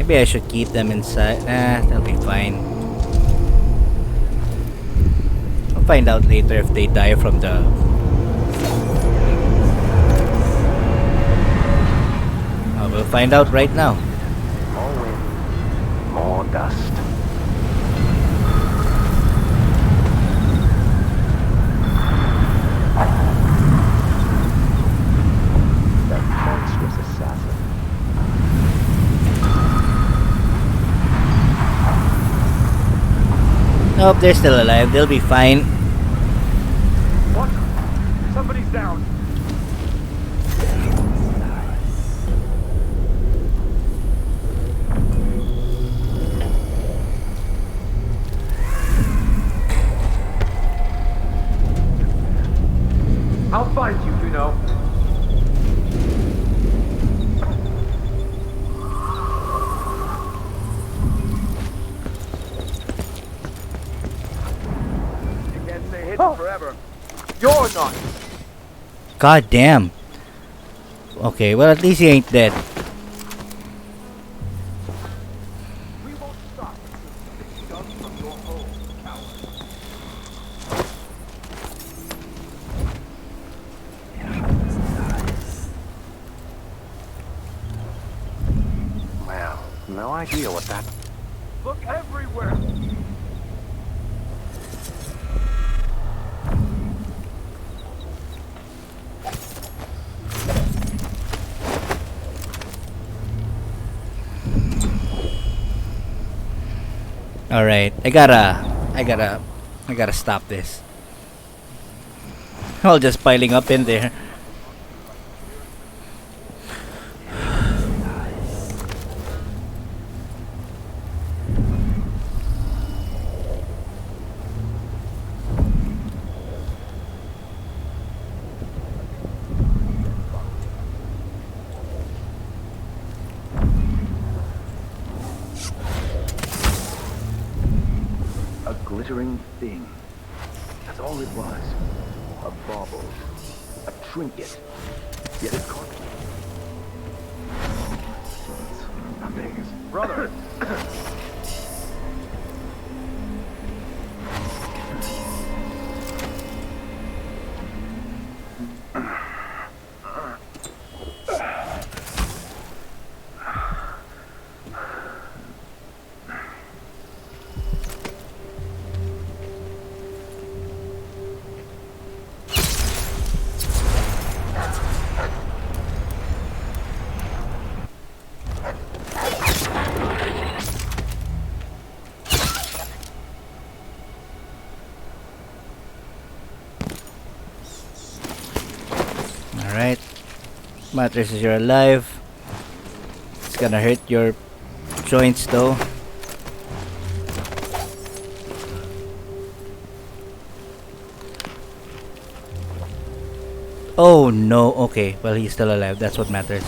Maybe I should keep them inside. They'll be fine. I'll find out later if they die from the... we'll find out right now. More wind, more dust. That monstrous assassin. Nope, they're still alive. They'll be fine. What? Somebody's down. I'll find you, you know. Forever. You're not. God damn. Okay, well at least he ain't dead. We won't stop until you dug from your hole, coward. Well, no idea what that. Look everywhere. Alright, I gotta stop this. All just piling up in there. Glittering thing. That's all it was. A bauble. A trinket. Yet it caught me. It's nothing. Brother! Alright. Matters is you're alive. It's gonna hurt your joints though. Oh no, okay. Well, he's still alive. That's what matters.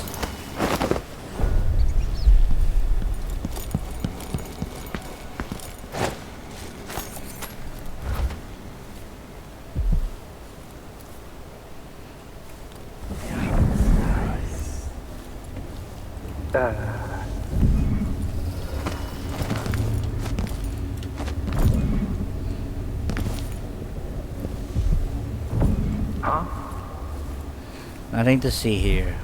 Huh? Nothing to see here.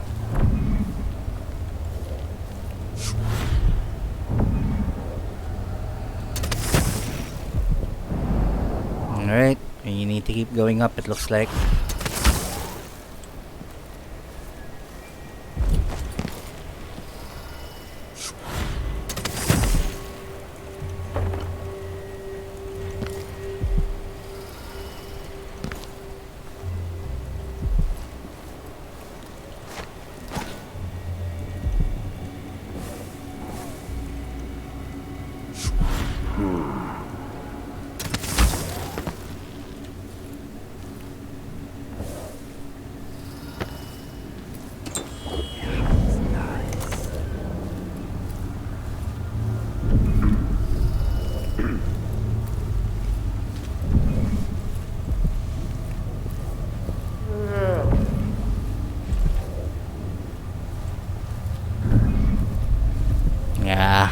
Alright, you need to keep going up, it looks like. Yeah.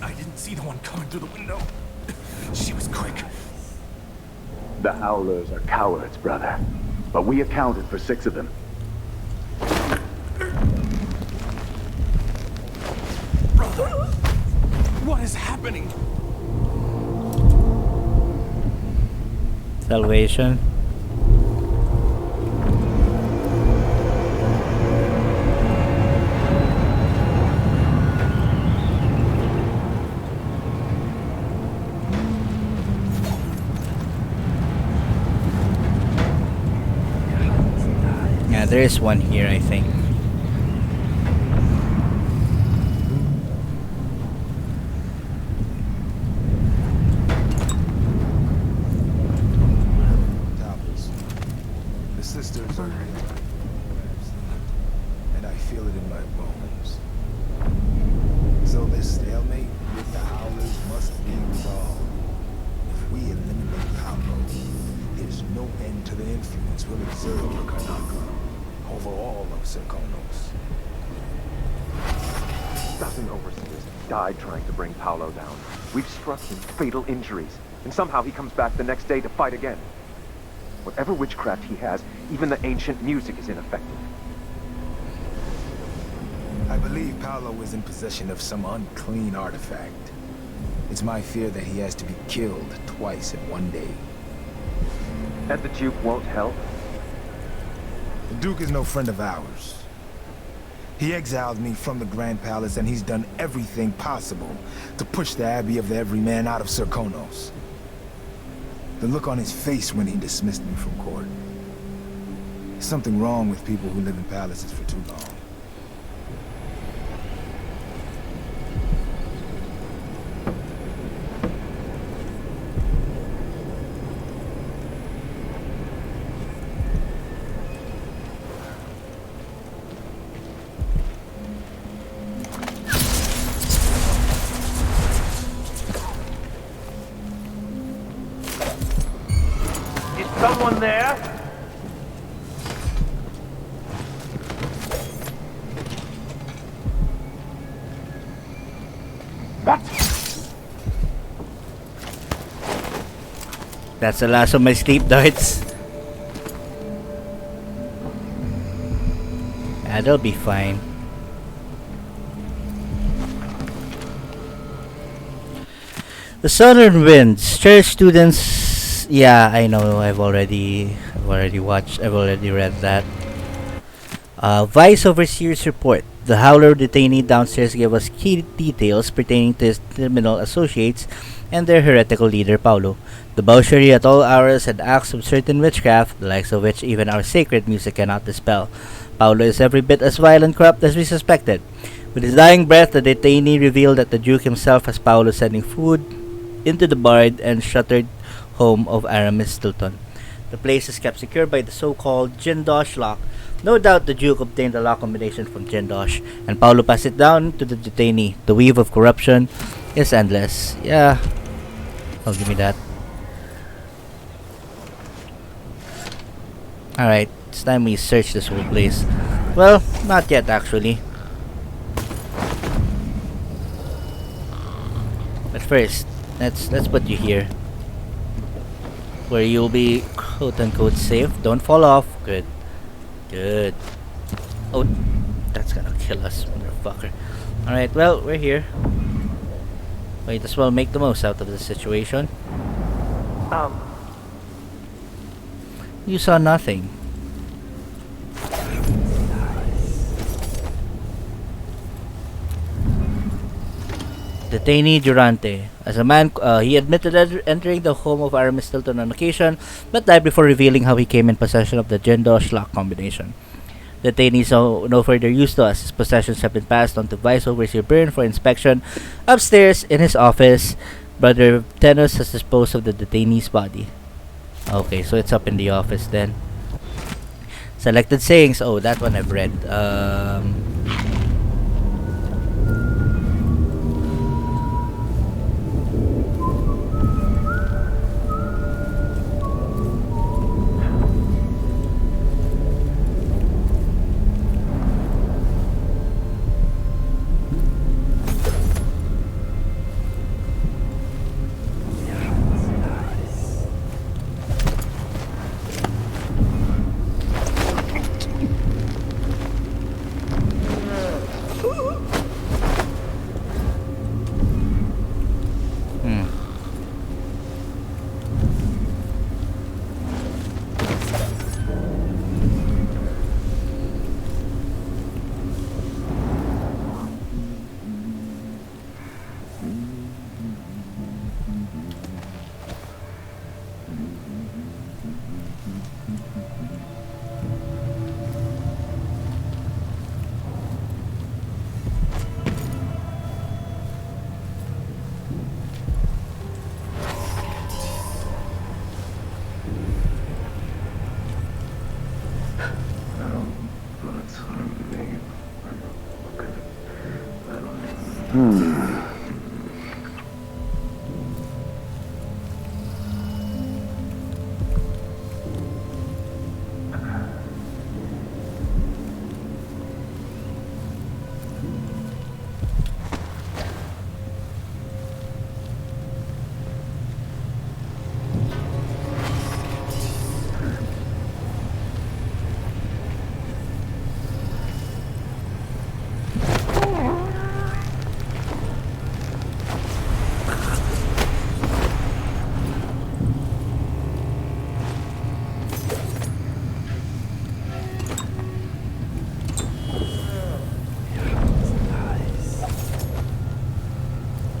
I didn't see the one coming through the window. She was quick. The Howlers are cowards, brother. But we accounted for 6 of them. Brother, what is happening? Salvation. Yeah, there is one here, I think. The sisters are real. And I feel it in my bones. So this stalemate with the Howlers must be resolved. If we eliminate Pablo, there's no end to the influence we'll exert over Karnaca, over all of Serkonos. Dozen overseers died trying to bring Paolo down. We've struck him fatal injuries, and somehow he comes back the next day to fight again. Whatever witchcraft he has, even the ancient music is ineffective. I believe Paolo is in possession of some unclean artifact. It's my fear that he has to be killed twice in one day. And the Duke won't help? The Duke is no friend of ours. He exiled me from the Grand Palace, and he's done everything possible to push the Abbey of the Everyman out of Serkonos. The look on his face when he dismissed me from court. There's something wrong with people who live in palaces for too long. Someone there? What? That's the last of my sleep darts. Yeah, they'll be fine. The Southern Winds. Church students. Yeah, I know. I've already watched. I've already read that. Vice Overseer's report. The Howler detainee downstairs gave us key details pertaining to his criminal associates and their heretical leader, Paulo. The Boucherie at all hours had acts of certain witchcraft, the likes of which even our sacred music cannot dispel. Paulo is every bit as vile and corrupt as we suspected. With his dying breath, the detainee revealed that the Duke himself has Paulo sending food into the barred and shuttered home of Aramis Stilton. The place is kept secure by the so-called Jindosh lock. No doubt the Duke obtained the lock combination from Jindosh, and Paulo passed it down to the detainee. The weave of corruption is endless. Yeah. Oh, give me that. Alright, it's time we search this whole place. Well, not yet actually. But first, let's put you here, where you'll be quote-unquote safe. Don't fall off. Good. Good. Oh, that's gonna kill us, motherfucker. Alright, well, we're here. Might as well make the most out of the situation. You saw nothing. Detainee Durante. As a man, he admitted entering the home of Aramis Stilton on occasion, but died before revealing how he came in possession of the Jindosh lock combination. Detainee saw no further use to us. His possessions have been passed on to Vice Overseer Byrne for inspection. Upstairs, in his office, Brother Tenus has disposed of the detainee's body. Okay, so it's up in the office then. Selected sayings. Oh, that one I've read.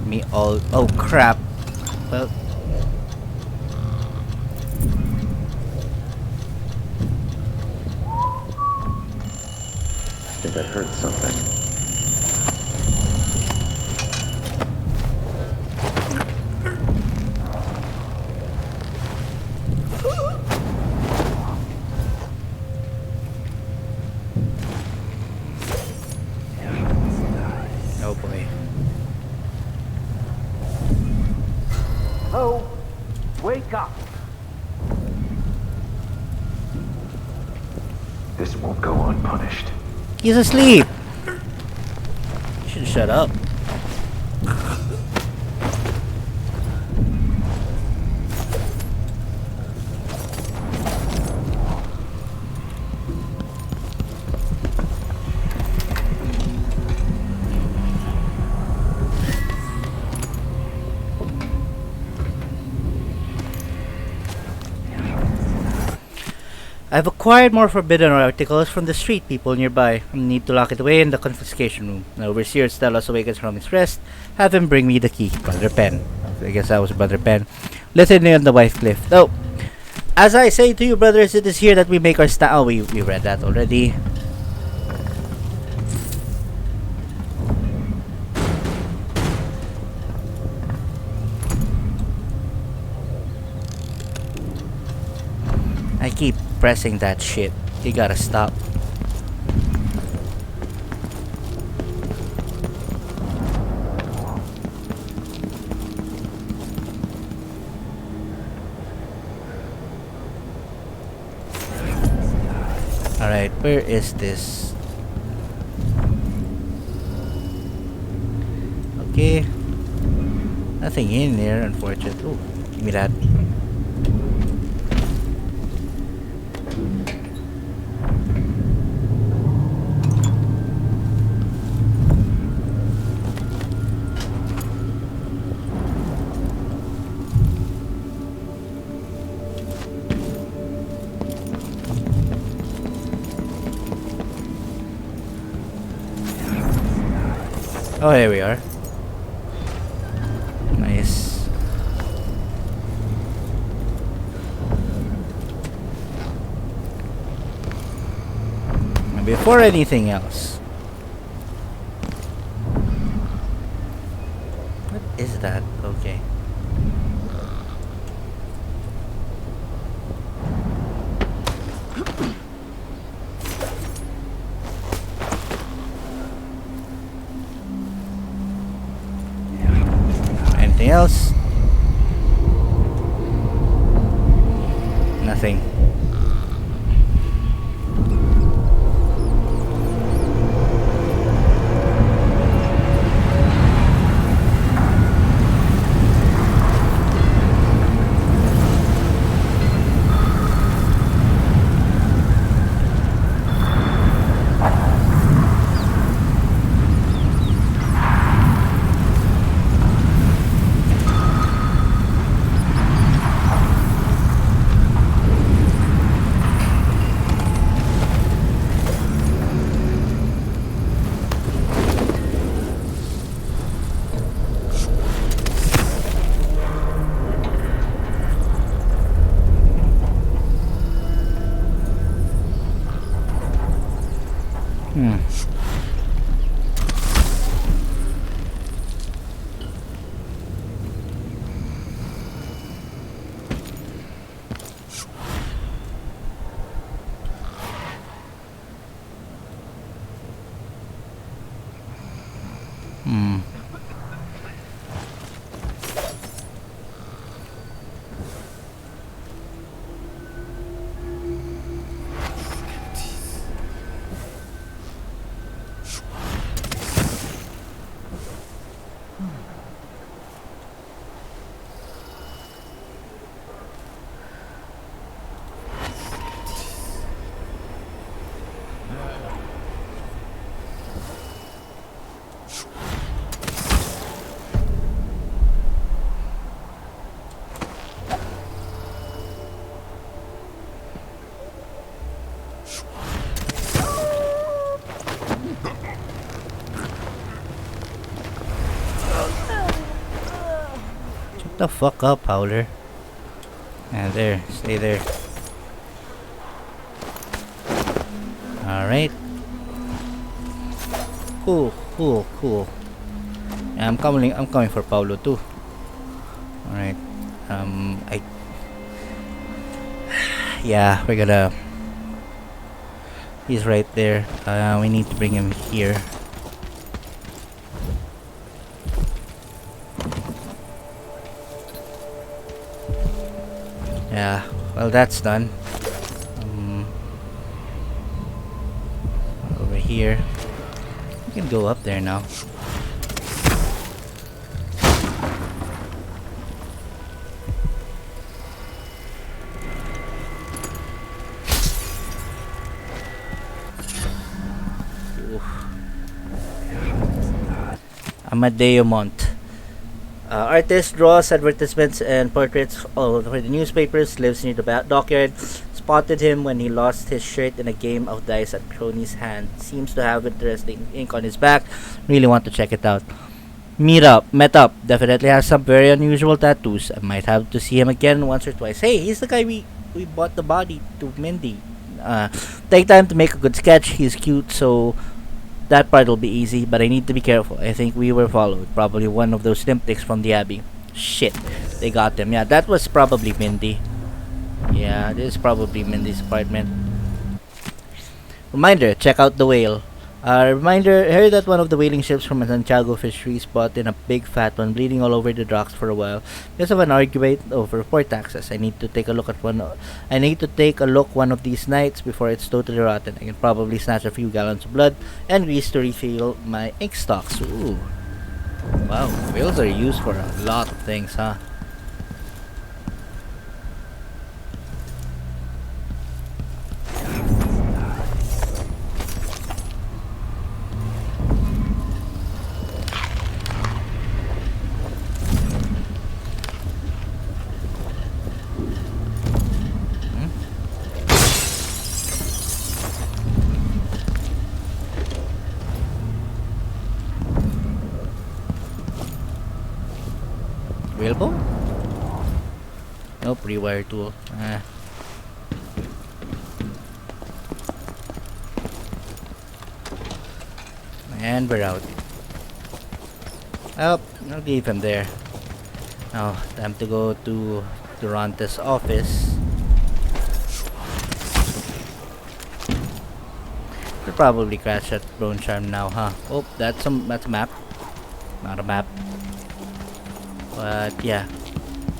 Me all. Oh crap. Well. I think I heard something. Oh boy. Hello? Wake up! This won't go unpunished. He's asleep. You should shut up. I've acquired more forbidden articles from the street people nearby. I need to lock it away in the confiscation room. The overseer Stelos awakens from his rest. Have him bring me the key. Brother Pen. I guess that was Brother Pen. Litany on the White Cliff. Oh, as I say to you, brothers, it is here that we make our stand. Oh, we read that already. I keep pressing that shit. You gotta stop. Alright, where is this? Okay. Nothing in there, unfortunately. Oh, give me that. Oh, here we are. before anything else. What is that? Okay. Anything else? Nothing. Shut the fuck up, Howler. And there, stay there. Alright. Cool. Yeah, I'm coming for Paulo too. Alright. Yeah, we're gonna. He's right there. We need to bring him here. Yeah, well, that's done. Over here. We can go up there now. Amadeo Mont. Artist draws advertisements and portraits all over the newspapers, lives near the dockyard. Spotted him when he lost his shirt in a game of dice at Crony's hand. Seems to have interesting ink on his back. Really want to check it out. Met up. Definitely has some very unusual tattoos. I might have to see him again once or twice. Hey, he's the guy we bought the body to Mindy. Take time to make a good sketch. He's cute, so that part will be easy, but I need to be careful. I think we were followed. Probably one of those limpics from the Abbey. Shit. They got them. Yeah, that was probably Mindy. Yeah, this is probably Mindy's apartment. Reminder, check out the whale. Reminder, I heard that one of the whaling ships from Santiago fisheries brought in a big fat one bleeding all over the docks for a while because of an argument over port taxes. I need to take a look one of these nights before it's totally rotten. I can probably snatch a few gallons of blood and grease to refill my ink stocks. Ooh. Wow, whales are used for a lot of things, huh? Whalebone? Nope, rewire tool. And we're out. Oh, I'll leave him there. Now, time to go to Durante's office. We'll probably crash at Bone Charm now, huh? Oh, that's a map. Not a map. But yeah,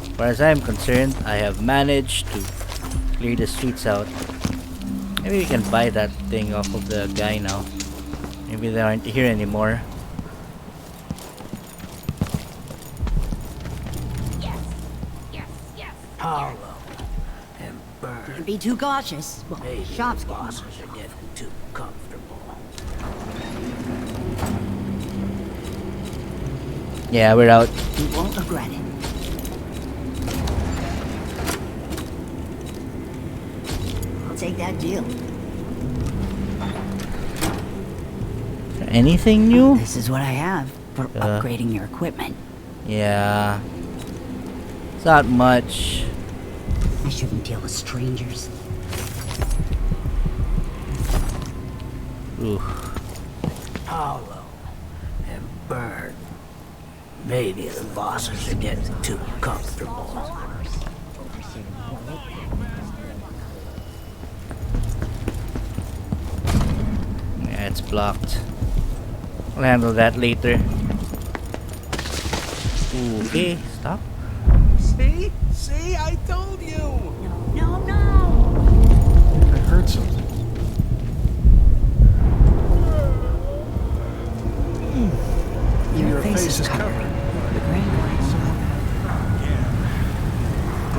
as far as I'm concerned, I have managed to clear the streets out. Maybe we can buy that thing off of the guy now. Maybe they aren't here anymore. Hollow and burn. Can't be too cautious. Well, Maybe shops the get bosses are getting too comfortable. Yeah, we're out. You won't regret it. I'll take that deal. Anything new? This is what I have for upgrading your equipment. Yeah. It's not much. I shouldn't deal with strangers. Ooh. Hollow and burn. Maybe the bosses are getting too comfortable. Yeah, it's blocked. I'll handle that later. Ooh, okay, stop. See? See? I told you! No, no! I heard something. Your face is covered.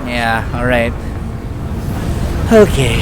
Yeah, alright. Okay.